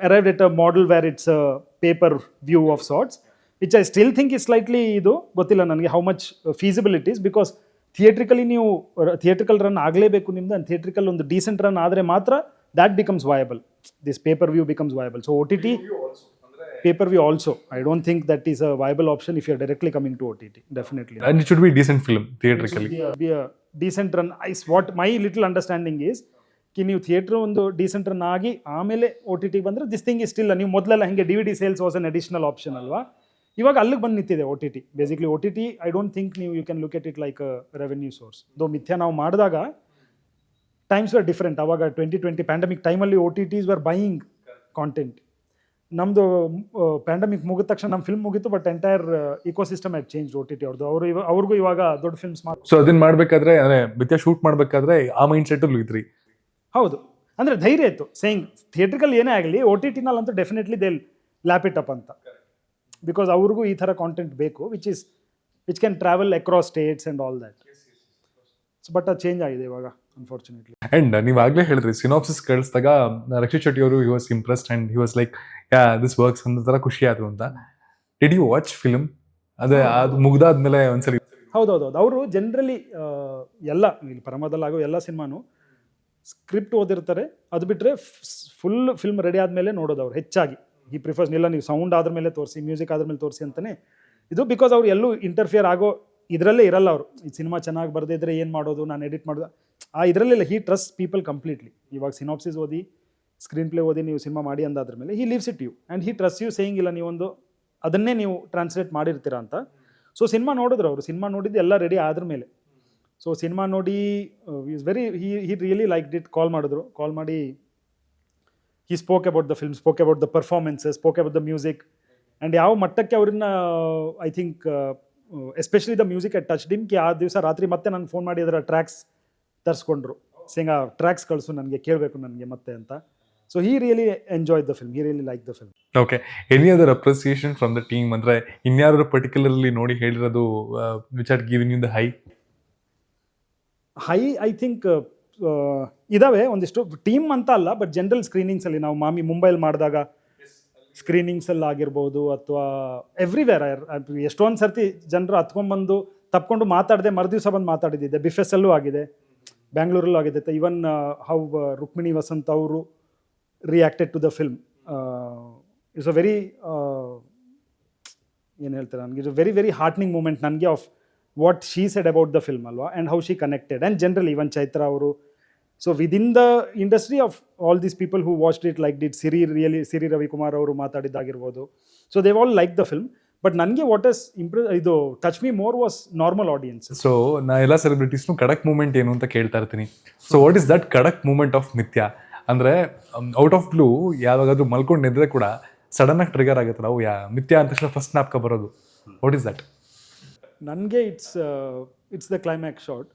arrived at a model where it's a paper view of sorts, which I still think is slightly ಇದು ಗೊತ್ತಿಲ್ಲ ನನಗೆ how much feasible it is, because theatrically ನೀವು ಥಿಯೇಟ್ರಿಕಲ್ ರನ್ ಆಗಲೇಬೇಕು ನಿಮ್ದು, ಆ್ಯಂಡ್ ಥಿಯೇಟ್ರಿಕಲ್ ಒಂದು ಡೀಸೆಂಟ್ ರನ್ ಆದರೆ ಮಾತ್ರ that becomes viable. This pay-per-view becomes viable. So OTT, pay-per-view also, I don't think that is a viable option if you're directly coming to OTT, definitely. And it should be a decent film theatrically. Be a decent run. What my little understanding is, ಕಿ ನೀವು ಥಿಯೇಟ್ರ್ ಒಂದು ಡೀಸೆಂಟ್ ರನ್ ಆಗಿ ಆಮೇಲೆ OTT ಬಂದರೆ ದಿಸ್ ಥಿಂಗ್ ಇಸ್ ಸ್ಟಿಲ್, ನೀವು ಮೊದಲೆಲ್ಲ ಹಿಂಗೆ DVD sales was an additional option ಅಲ್ವಾ? ಇವಾಗ ಅಲ್ಲಿಗೆ ಬಂದು ನಿಂತಿದೆ OTT. Basically OTT I don't think ನೀವು you can look at it like a revenue source. Though Mithya ನಾವು ಮಾಡಿದಾಗ ಟೈಮ್ಸ್ ವರ್ ಡಿಫ್ರೆಂಟ್. ಅವಾಗ 2020 ಪ್ಯಾಂಡಮಿಕ್ ಟೈಮಲ್ಲಿ OTTs ವರ್ ಬೈಯಿಂಗ್ ಕಾಂಟೆಂಟ್. ನಮ್ಮದು ಪ್ಯಾಂಡಮಿಕ್ ಮುಗಿದ ತಕ್ಷಣ ನಮ್ಮ ಫಿಲ್ಮ್ ಮುಗಿತು, but entire ecosystem had change OTT ಅವ್ರದ್ದು. ಅವ್ರಿಗೂ ಇವಾಗ ದೊಡ್ಡ ಫಿಲ್ಮ್ಸ್ ಮಾಡಿ. ಸೊ ಅದನ್ನ ಮಾಡಬೇಕಾದ್ರೆ, ಅಂದರೆ ಮಿಥ್ಯಾ ಶೂಟ್ ಮಾಡಬೇಕಾದ್ರೆ ಆ ಮೈಂಡ್ ಸೆಟ್ಟಲ್ಲಿ ಇದ್ರಿ? ಹೌದು, ಅಂದರೆ ಧೈರ್ಯ ಇತ್ತು. ಸೇಯಿಂಗ್ ಥಿಯೇಟ್ರಿಕಲ್ ಏನೇ ಆಗಲಿ OTTನಲ್ಲಂತೂ definitely they lap it up ಅಂತ, ಬಿಕಾಸ್ ಅವ್ರಿಗೂ ಈ ಥರ ಕಾಂಟೆಂಟ್ ಬೇಕು which can travel across states and all that. But ಅದು ಚೇಂಜ್ ಆಗಿದೆ ಇವಾಗ ಅನ್ಫಾರ್ಚುನೇಟ್ಲಿ. ಆ್ಯಂಡ್ ನೀವು ಆಗಲೇ ಹೇಳಿದ್ರಿ, ಸಿನಾಪ್ಸಿಸ್ ಕಳಿಸಿದಾಗ ರಕ್ಷಿತ್ ಶೆಟ್ಟಿ ಅವರು he was impressed and he was like ya this works ಅನ್ನೋ ಥರ ಖುಷಿ ಆಯಿತು ಅಂತ. Did you watch film? ಅದೇ ಅದು ಮುಗ್ದಾದ್ಮೇಲೆ ಒಂದ್ಸರಿ? ಹೌದೌದು, ಅವರು ಜನರಲಿ ಎಲ್ಲ ಇಲ್ಲಿ ಪರಮದಲ್ಲಾಗೋ ಎಲ್ಲ ಸಿನಿಮಾನು ಸ್ಕ್ರಿಪ್ಟ್ ಓದಿರ್ತಾರೆ, ಅದು ಬಿಟ್ಟರೆ ಫುಲ್ ಫಿಲ್ಮ್ ರೆಡಿ ಆದಮೇಲೆ ನೋಡೋದು ಅವ್ರು ಹೆಚ್ಚಾಗಿ. ಈ ಪ್ರಿಫರ್ಸ್ ಇಲ್ಲ, ನೀವು ಸೌಂಡ್ ಆದ್ಮೇಲೆ ತೋರಿಸಿ, ಮ್ಯೂಸಿಕ್ ಆದ್ಮೇಲೆ ತೋರಿಸಿ ಅಂತಲೇ ಇದು. ಬಿಕಾಸ್ ಅವ್ರು ಎಲ್ಲೂ ಇಂಟರ್ಫಿಯರ್ ಆಗೋ ಇದರಲ್ಲೇ ಇರಲ್ಲ ಅವರು. ಈ ಸಿನಿಮಾ ಚೆನ್ನಾಗಿ ಬರದಿದ್ರೆ ಏನು ಮಾಡೋದು, ನಾನು ಎಡಿಟ್ ಮಾಡೋದು, ಆ ಇದರಲ್ಲಿಲ್ಲ. He trust people completely. ಇವಾಗ ಸಿನಾಪ್ಸಿಸ್ ಓದಿ, ಸ್ಕ್ರೀನ್ ಪ್ಲೇ ಓದಿ ನೀವು ಸಿನಿಮಾ ಮಾಡಿ ಅಂದಾದ್ರ ಮೇಲೆ he leaves it you and he trust you, saying ಇಲ್ಲ ನೀವೊಂದು ಅದನ್ನೇ ನೀವು ಟ್ರಾನ್ಸ್ಲೇಟ್ ಮಾಡಿರ್ತೀರಾ ಅಂತ. ಸೊ ಸಿನಿಮಾ ನೋಡಿದ್ರು ಅವರು, ಸಿನಿಮಾ ನೋಡಿದ್ದು ಎಲ್ಲ ರೆಡಿ ಆದ್ರ ಮೇಲೆ. ಸೊ ಸಿನಿಮಾ ನೋಡಿ is very he really like it. Call ಮಾಡಿ he spoke about the film, spoke about the performances, spoke about the music, and ಯಾವ ಮಟ್ಟಕ್ಕೆ ಅವ್ರನ್ನ I think especially the music at touched him. ಆ ದಿವಸ ರಾತ್ರಿ ಮತ್ತೆ ನನಗೆ ಫೋನ್ ಮಾಡಿ ಅದರ ಟ್ರ್ಯಾಕ್ಸ್ ತರಿಸ್ಕೊಂಡ್ರು. ಸೇಂಗ್ ಆ ಟ್ರ್ಯಾಕ್ಸ್ ಕಳಿಸು ನನಗೆ, ಕೇಳಬೇಕು ನನಗೆ ಮತ್ತೆ ಅಂತ. So he really enjoyed the film, he really like the film. Okay, any other appreciation from the team? ಅಂದರೆ ಇನ್ಯಾರು ಪರ್ಟಿಕ್ಯುಲರ್ಲಿ ನೋಡಿ ಹೇಳಿರೋದು which are giving you the high? I think ಇದಾವೆ ಒಂದಿಷ್ಟು ಟೀಮ್ ಅಂತ ಅಲ್ಲ, ಬಟ್ ಜನರಲ್ ಸ್ಕ್ರೀನಿಂಗ್ಸಲ್ಲಿ ನಾವು ಮುಂಬೈಲಿ ಮಾಡಿದಾಗ ಸ್ಕ್ರೀನಿಂಗ್ಸಲ್ಲಿ ಆಗಿರ್ಬೋದು ಅಥವಾ ಎವ್ರಿವೇರ್ ಎಷ್ಟೊಂದು ಸರ್ತಿ ಜನರು ಹತ್ಕೊಂಡ್ಬಂದು ತಪ್ಕೊಂಡು ಮಾತಾಡದೆ ಮರುದಿವಸ ಬಂದು ಮಾತಾಡಿದ್ದೆ. ಬಿಫೆಸ್ಸಲ್ಲೂ ಆಗಿದೆ, ಬ್ಯಾಂಗ್ಳೂರಲ್ಲೂ ಆಗಿದೆ. ಈವನ್ ಹೌ ರುಕ್ಮಿಣಿ ವಸಂತ್ ಅವರು reacted to the film. It's a very ಏನು ಹೇಳ್ತಾರೆ ನನಗೆ, it's a very very heartening moment ನನಗೆ of what she said about the film ಅಲ್ವಾ, and how she connected. And general even Chaitra ಅವರು. So within the industry of all these people who watched it like ಡಿಟ್ ಸಿರಿ ರವಿಕುಮಾರ್ ಅವರು ಮಾತಾಡಿದ್ದಾಗಿರ್ಬೋದು. So they all like the film. But ನನಗೆ ವಾಟ್ ಇಸ್ ಇದು touch me more was normal audience. So ನಾ ಎಲ್ಲ ಸೆಲೆಬ್ರಿಟೀಸ್ನು ಕಡಕ್ ಮೂಮೆಂಟ್ ಏನು ಅಂತ ಕೇಳ್ತಾ ಇರ್ತೀನಿ. ಸೊ ವಾಟ್ ಇಸ್ ದಟ್ ಕಡಕ್ ಮೂಮೆಂಟ್ ಆಫ್ ಮಿಥ್ಯಾ? ಅಂದರೆ ಔಟ್ ಆಫ್ ಬ್ಲೂ ಯಾವಾಗಾದ್ರೂ ಮಲ್ಕೊಂಡು ನಿದ್ರೆ ಕೂಡ ಸಡನ್ನಾಗಿ ಟ್ರಿಗರ್ ಆಗುತ್ತಲ್ಲ, ಅವು ಮಿಥ್ಯಾ ಅಂದ ತಕ್ಷಣ ಫಸ್ಟ್ ಜ್ಞಾಪಕ ಬರೋದು. What is that? ನನಗೆ it's the climax shot,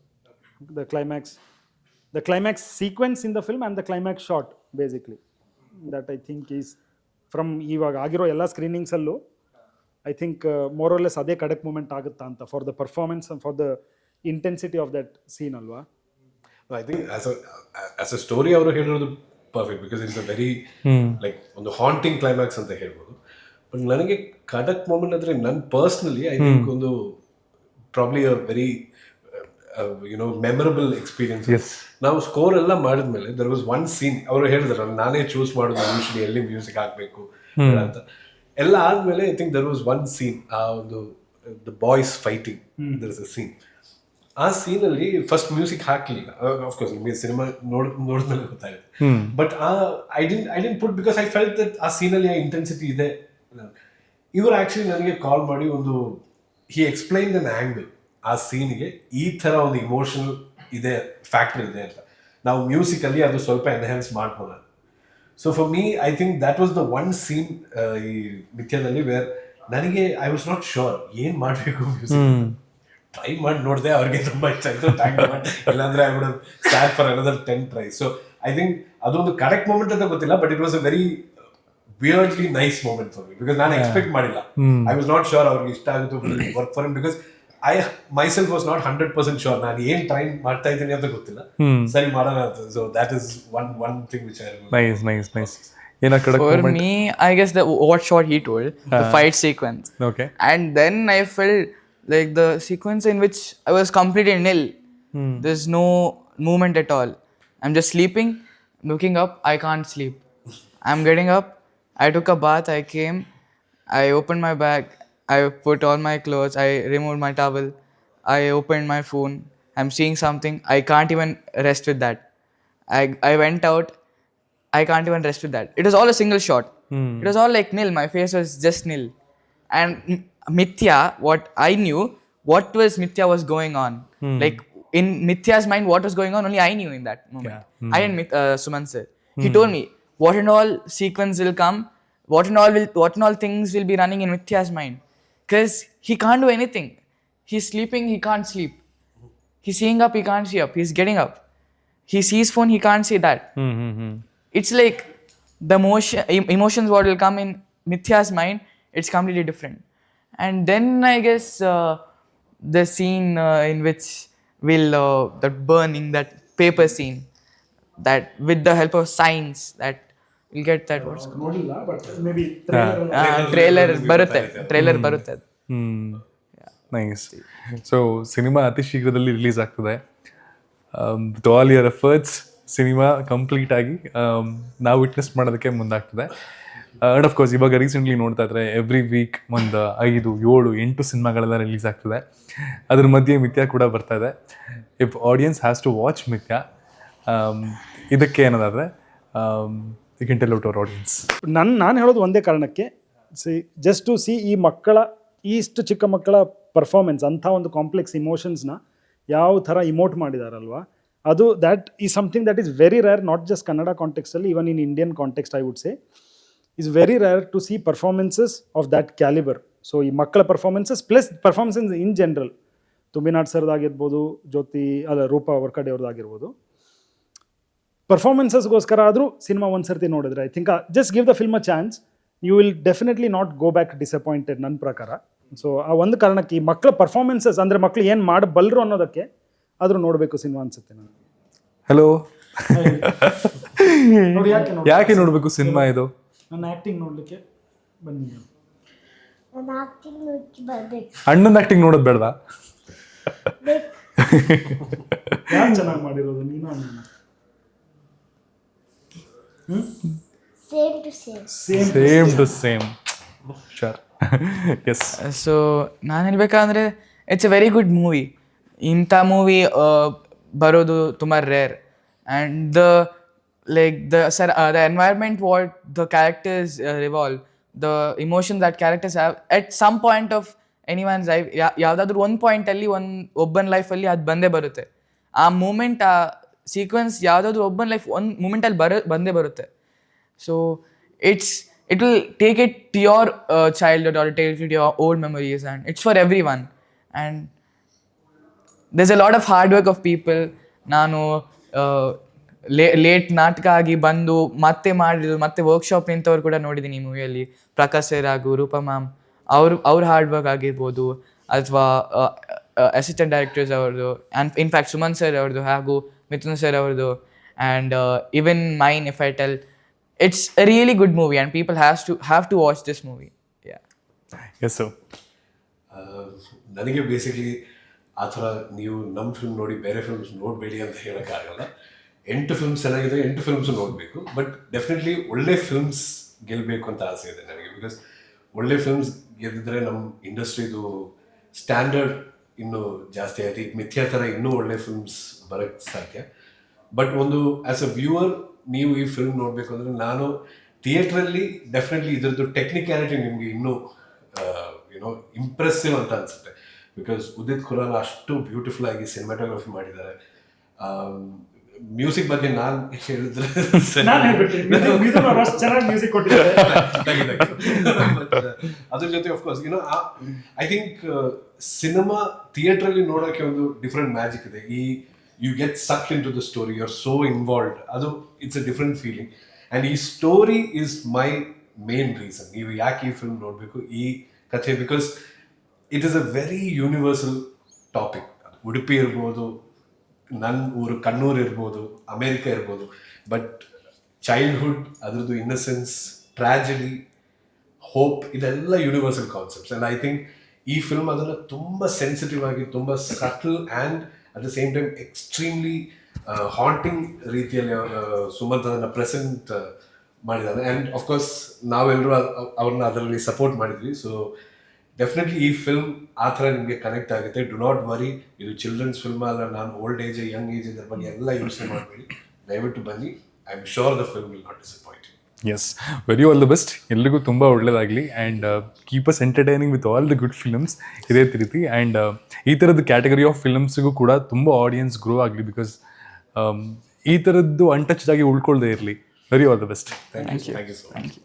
the climax sequence in the film and the climax shot basically, that I think is from ಇವಾಗ ಆಗಿರೋ ಎಲ್ಲ ಸ್ಕ್ರೀನಿಂಗ್ಸಲ್ಲೂ I think more or less ಅದೇ ಕಡಕ್ ಮೂಮೆಂಟ್ ಆಗುತ್ತಾ ಅಂತ, for the performance and for the intensity of that scene ಅಲ್ವಾ. I think as a story ಅವರು ಹೇಳಿರೋದು perfect, because it's a very like ಒಂದು ಹಾಂಟಿಂಗ್ ಕ್ಲೈಮ್ಯಾಕ್ಸ್ ಅಂತ ಹೇಳ್ಬೋದು. ಬಟ್ ನನಗೆ ಕಡಕ್ ಮೂಮೆಂಟ್ ಅಂದರೆ ನನ್ನ ಪರ್ಸ್ನಲಿ ಐ ಥಿಂಕ್ ಒಂದು probably a very memorable experience. ನಾವು ಸ್ಕೋರ್ ಎಲ್ಲ ಮಾಡಿದ್ಮೇಲೆ ದರ್ ವಾಸ್ ಒನ್ ಸೀನ್, ಅವರು ಹೇಳಿದ್ರು ನಾನೇ ಚೂಸ್ ಮಾಡೋದು ಯೂಶಲಿ ಎಲ್ಲಿ ಮ್ಯೂಸಿಕ್ ಹಾಕಬೇಕು ಅಂತ. ಎಲ್ಲ ಆದ್ಮೇಲೆ I think there was one scene, ಆ ಒಂದು the boys fighting, there is a scene. ಆ ಸೀನಲ್ಲಿ ಫಸ್ಟ್ ಮ್ಯೂಸಿಕ್ ಹಾಕಲಿಲ್ಲ, ಆಫ್ಕೋರ್ಸ್ ನಿಮಗೆ ಸಿನಿಮಾ ನೋಡಿದ್ಮೇಲೆ ಗೊತ್ತಾಗುತ್ತೆ. But I didn't put, because I felt that ಆ ಸೀನಲ್ಲಿ ಆ ಇಂಟೆನ್ಸಿಟಿ ಇದೆ. ಇವರು ಆ್ಯಕ್ಚುಲಿ ನನಗೆ ಕಾಲ್ ಮಾಡಿ ಒಂದು ಹಿ ಎಕ್ಸ್ಪ್ಲೈನ್ ಅನ್ ಆ್ಯಂಗಲ್, ಆ ಸೀನ್ಗೆ ಈ ಥರ ಒಂದು ಇಮೋಷನಲ್ ಇದೆ, ಫ್ಯಾಕ್ಟರ್ ಇದೆ ಅಂತ. ನಾವು ಮ್ಯೂಸಿಕಲ್ಲಿ ಅದು ಸ್ವಲ್ಪ ಎನ್ಹ್ಯಾನ್ಸ್ ಮಾಡ್ಬೋದು. So for me I think that was the one scene ಈ ಮಿಥ್ಯಾದಲ್ಲಿ ವೇರ್ ನನಗೆ ಐ ವಾಸ್ ನಾಟ್ ಶೋರ್ ಏನು ಮಾಡಬೇಕು ಮ್ಯೂಸಿಕ್. ಟ್ರೈ ಮಾಡಿ ನೋಡಿದೆ, ಅವ್ರಿಗೆ ತುಂಬ ಇಷ್ಟ ಆಯಿತು, ಇಲ್ಲಾಂದ್ರೆ I would have start for another 10 tries. So I think ಅದೊಂದು ಕರೆಕ್ಟ್ ಮೂಮೆಂಟ್ ಅಂತ ಗೊತ್ತಿಲ್ಲ, but it was a very weirdly nice moment for me, because ನಾನು ಎಕ್ಸ್ಪೆಕ್ಟ್ ಮಾಡಿಲ್ಲ. ಐ ವಾಸ್ ನಾಟ್ ಶೋರ್ ಅವ್ರಿಗೆ ಇಷ್ಟ ಆಗುತ್ತೆ work for him, because I myself was not 100% sure. ನಾನು ಏನು ಟ್ರೈ ಮಾಡ್ತಾ ಇದ್ದೀನಿ ಅಂತ ಗೊತ್ತಿಲ್ಲ, ಸರಿ ಮಾಡೋಣ ಅಂತ. So that is one thing which I remember. Nice. For me, I guess what shot he told, the fight sequence. Okay. And then I felt like the sequence in which I was completely nil. There's no movement at all. I'm just sleeping, looking up, I can't sleep. I'm getting up, I took a bath, I came, I opened my bag, I put all my clothes, I removed my towel, I opened my phone, I'm seeing something, I can't even rest with that. I went out, I can't even rest with that. It was all a single shot. It was all like nil, my face was just nil. And Mithya, what I knew, what was Mithya was going on. Like in Mithya's mind, what was going on, only I knew in that moment. I didn't Suman sir. He told me what and all sequence will come, what and all things will be running in Mithya's mind. Because he can't do anything. He's sleeping, he can't sleep. He's seeing up, he can't see up. He's getting up. He sees phone, he can't see that. It's like the emotions what will come in Mithya's mind, it's completely different. And then I guess the scene in which that burning, that paper scene, that with the help of science, that we'll get that what's ನೋಡಿಲ್ಲ, ಬಟ್ ಮೇ ಬಿ ಟ್ರೇಲರ್ ಬರುತ್ತೆ. ನೈಸ್. ಸೊ ಸಿನಿಮಾ ಅತಿ ಶೀಘ್ರದಲ್ಲಿ ರಿಲೀಸ್ ಆಗ್ತದೆ. With all your efforts cinema complete ಆಗಿ ನಾವು ವಿಟ್ನೆಸ್ ಮಾಡೋದಕ್ಕೆ ಮುಂದಾಗ್ತದೆ. ಆ್ಯಂಡ್ ಆಫ್ ಕೋರ್ಸ್ ಇವಾಗ ರೀಸೆಂಟ್ಲಿ ನೋಡ್ತಾ ಇದ್ರೆ ಎವ್ರಿ ವೀಕ್ ಒಂದು 5, 7, 8 ಸಿನಿಮಾಗಳೆಲ್ಲ ರಿಲೀಸ್ ಆಗ್ತದೆ. ಅದ್ರ ಮಧ್ಯೆ ಮಿಥ್ಯಾ ಕೂಡ ಬರ್ತಾ ಇದೆ. If audience has to watch Mithya, ಇದಕ್ಕೆ ಏನದಾದರೆ you can tell out our audience. ನಾನು ಹೇಳೋದು ಒಂದೇ ಕಾರಣಕ್ಕೆ, ಜಸ್ಟ್ ಟು ಸಿ ಈ ಮಕ್ಕಳ, ಇಷ್ಟು ಚಿಕ್ಕ ಮಕ್ಕಳ ಪರ್ಫಾರ್ಮೆನ್ಸ್, ಅಂಥ ಒಂದು ಕಾಂಪ್ಲೆಕ್ಸ್ ಇಮೋಷನ್ಸ್ನ ಯಾವ ಥರ ಇಮೋಟ್ ಮಾಡಿದಾರಲ್ವ, ಅದು that is something that is very rare, not just Kannada ಕಾಂಟೆಕ್ಸ್ಟಲ್ಲಿ, even in Indian context I would say is very rare to see performances of that calibre. So ಈ ಮಕ್ಕಳ performances plus performances in general, ತುಂಬಿನಾಡ್ ಸರ್ದಾಗಿರ್ಬೋದು, ರೂಪಾ ವರ್ಕಡೆ ಅವ್ರದ್ದಾಗಿರ್ಬೋದು, ಪರ್ಫಾರ್ಮೆನ್ಸಸ್ಗೋಸ್ಕರ ಆದರೂ ಸಿನಿಮಾ ಒಂದು ಸರ್ತಿ ನೋಡಿದ್ರೆ I think just give the film a chance, you will definitely not go back disappointed ನನ್ನ ಪ್ರಕಾರ. ಸೊ ಆ ಒಂದು ಕಾರಣಕ್ಕೆ ಈ ಮಕ್ಕಳ ಪರ್ಫಾರ್ಮೆನ್ಸಸ್ ಅಂದರೆ ಮಕ್ಕಳು ಏನು ಮಾಡಬಲ್ಲರು ಅನ್ನೋದಕ್ಕೆ ಆದರೂ ನೋಡಬೇಕು ಸಿನಿಮಾ ಅನಿಸುತ್ತೆ ನನಗೆ. ಹಲೋ. ನೋಡಿ ಯಾಕೆ ನೋಡಬೇಕು ಸಿನಿಮಾ ಇದು? ನನ್ನ ಆ್ಯಕ್ಟಿಂಗ್ ನೋಡಲಿಕ್ಕೆ ಬನ್ನಿ. ಅಣ್ಣನ ಆ್ಯಕ್ಟಿಂಗ್ ನೋಡೋದು ಬೇಡವಾ? ಯಾರು ಚೆನ್ನಾಗಿ ಮಾಡಿರೋದು, ನೀನು ಅಣ್ಣ? Same to same. Sure. Yes. So ನಾನು ಹೇಳ್ಬೇಕಂದ್ರೆ it's a very good movie. ಇಂಥ ಮೂವಿ ಬರೋದು ತುಂಬ rare. And the environment what the characters revolve, the emotions that characters have at some point of anyone's life, ಯಾವುದಾದ್ರೂ ಒಂದು ಪಾಯಿಂಟಲ್ಲಿ ಒಬ್ಬನ ಲೈಫಲ್ಲಿ ಅದು ಬಂದೇ ಬರುತ್ತೆ. ಆ ಮೂಮೆಂಟ್, ಆ ಸೀಕ್ವೆನ್ಸ್ ಯಾವುದಾದ್ರೂ ಒಬ್ಬನ ಲೈಫ್ ಒಂದು ಮೂಮೆಂಟಲ್ಲಿ ಬಂದೇ ಬರುತ್ತೆ. So it will take it to your childhood or take it to your old memories, and it's for everyone. And there's a lot of hard work of people. ನಾನು ಲೇಟ್ ನಾಟಕ ಆಗಿ ಬಂದು ಮತ್ತೆ ಮಾಡಿದ್ರು, ಮತ್ತೆ ವರ್ಕ್ಶಾಪ್ ನಿಂತವ್ರು ಕೂಡ ನೋಡಿದ್ದೀನಿ ಈ ಮೂವಿಯಲ್ಲಿ. ಪ್ರಕಾಶ್ ಸರ್ ಹಾಗೂ ರೂಪಾ ಮ್ಯಾಮ್ ಅವ್ರ ಹಾರ್ಡ್ ವರ್ಕ್ ಆಗಿರ್ಬೋದು, ಅಥವಾ ಅಸಿಸ್ಟೆಂಟ್ ಡೈರೆಕ್ಟರ್ಸ್ ಅವ್ರದ್ದು, ಆ್ಯಂಡ್ ಇನ್ಫ್ಯಾಕ್ಟ್ ಸುಮನ್ ಸರ್ ಅವ್ರದ್ದು ಹಾಗೂ ಮಿಥುನ್ ಸರ್ ಅವ್ರದ್ದು, and even mine if I tell. It's a really good movie and people have to watch this movie. Yeah. Yes sir. ನನಗೆ ಬೇಸಿಕ್ಲಿ ಆ ಥರ ನೀವು ನಮ್ಮ ಫಿಲ್ಮ್ ನೋಡಿ ಬೇರೆ ಫಿಲ್ಮ್ಸ್ ನೋಡಬೇಡಿ ಅಂತ ಹೇಳೋಕ್ಕಾಗಲ್ಲ. 8 ಫಿಲ್ಮ್ಸ್ ಚೆನ್ನಾಗಿದೆ, 8 ಫಿಲ್ಮ್ಸ್ ನೋಡಬೇಕು. ಬಟ್ ಡೆಫಿನೆಟ್ಲಿ ಒಳ್ಳೆ ಫಿಲ್ಮ್ಸ್ ಗೆಲ್ಲಬೇಕು ಅಂತ ಆಸೆ ಇದೆ ನನಗೆ. ಬಿಕಾಸ್ ಒಳ್ಳೆ ಫಿಲ್ಮ್ಸ್ ಗೆದ್ದಿದ್ರೆ ನಮ್ಮ ಇಂಡಸ್ಟ್ರಿದು ಸ್ಟ್ಯಾಂಡರ್ಡ್ ಇನ್ನೂ ಜಾಸ್ತಿ ಆಯ್ತು. ಈಗ ಮಿಥ್ಯಾ ಥರ ಇನ್ನೂ ಒಳ್ಳೆ ಫಿಲ್ಮ್ಸ್ ಬರೋಕ್ಕೆ ಸಾಧ್ಯ. ಬಟ್ ಒಂದು ಆ್ಯಸ್ ಅ ವ್ಯೂವರ್ ನೀವು ಈ ಫಿಲ್ಮ್ ನೋಡಬೇಕು ಅಂದರೆ ನಾನು ಥಿಯೇಟ್ರಲ್ಲಿ ಡೆಫಿನೆಟ್ಲಿ ಇದರದ್ದು ಟೆಕ್ನಿಕ್ಯಾಲಿಟಿ ನಿಮಗೆ ಇನ್ನೂ ಇಂಪ್ರೆಸಿವ್ ಅಂತ ಅನಿಸುತ್ತೆ. ಬಿಕಾಸ್ ಉದಿತ್ ಖುರಾನ ಅಷ್ಟು ಬ್ಯೂಟಿಫುಲ್ ಆಗಿ ಸಿನಿಮಾಟೋಗ್ರಫಿ ಮಾಡಿದ್ದಾರೆ. ಮ್ಯೂಸಿಕ್ ಬಗ್ಗೆ ನಾನು ಹೇಳಿದ್ರೆ ಅದ್ರ ಜೊತೆ ಆಫ್ಕೋರ್ಸ್ ಐ ಥಿಂಕ್ ಸಿನಿಮಾ ಥಿಯೇಟ್ರಲ್ಲಿ ನೋಡೋಕ್ಕೆ ಒಂದು ಡಿಫ್ರೆಂಟ್ ಮ್ಯಾಜಿಕ್ ಇದೆ. you get sucked into the story, you're so involved. It's a different feeling, and this story is my main reason ನೀವು ಯಾಕೆ ಈ ಫಿಲ್ಮ್ ನೋಡಬೇಕು ಈ ಕಥೆ. Because it is a very universal topic. Udupi ಇರ್ಬೋದು, ನನ್ನ ಊರು ಕಣ್ಣೂರು ಇರ್ಬೋದು, ಅಮೇರಿಕಾ ಇರ್ಬೋದು, ಬಟ್ ಚೈಲ್ಡ್ಹುಡ್, ಅದರದ್ದು ಇನ್ನಸೆನ್ಸ್, ಟ್ರಾಜಿಡಿ, ಹೋಪ್, ಇದೆಲ್ಲ universal concepts. And I think ಈ ಫಿಲ್ಮ್ ಅದನ್ನು ತುಂಬ ಸೆನ್ಸಿಟಿವ್ ಆಗಿ, ತುಂಬ subtle and at the same time extremely haunting ರೀತಿಯಲ್ಲಿ ಸುಮಂತ್ ಅದನ್ನು ಪ್ರೆಸೆಂಟ್ ಮಾಡಿದ್ದಾನೆ. ಆ್ಯಂಡ್ ಅಫ್ಕೋರ್ಸ್ ನಾವೆಲ್ಲರೂ ಅವ್ರನ್ನ ಅದರಲ್ಲಿ ಸಪೋರ್ಟ್ ಮಾಡಿದ್ವಿ. ಸೊ ಡೆಫಿನೆಟ್ಲಿ ಈ ಫಿಲ್ಮ್ ಆ ಥರ ನಿಮಗೆ ಕನೆಕ್ಟ್ ಆಗುತ್ತೆ. ಡು ನಾಟ್ ವರಿ, ಇದು ಚಿಲ್ಡ್ರನ್ಸ್ ಫಿಲ್ಮ್ ಅಲ್ಲ. ನಾನು ಓಲ್ಡ್ ಏಜ್, ಯಂಗ್ ಏಜ್ ಇದ್ರ ಬಗ್ಗೆ ಎಲ್ಲ ಯೋಚನೆ ಮಾಡಬೇಡಿ. ದಯವಿಟ್ಟು ಬನ್ನಿ. I am sure the film will not disappoint. Yes, very all the best. ಎಲ್ರಿಗೂ ತುಂಬ ಒಳ್ಳೆಯದಾಗಲಿ. And keep us entertaining with all the good films ಇದೇ ರೀತಿ. ಆ್ಯಂಡ್ ಈ ಥರದ್ದು ಕ್ಯಾಟಗರಿ ಆಫ್ ಫಿಲ್ಮ್ಸಿಗೂ ಕೂಡ ತುಂಬ ಆಡಿಯನ್ಸ್ ಗ್ರೋ ಆಗಲಿ. ಬಿಕಾಸ್ ಈ ಥರದ್ದು ಅನ್ಟಚ್ಡ್ ಆಗಿ ಉಳ್ಕೊಳ್ದೇ ಇರಲಿ. Very all the best. Thank you so much.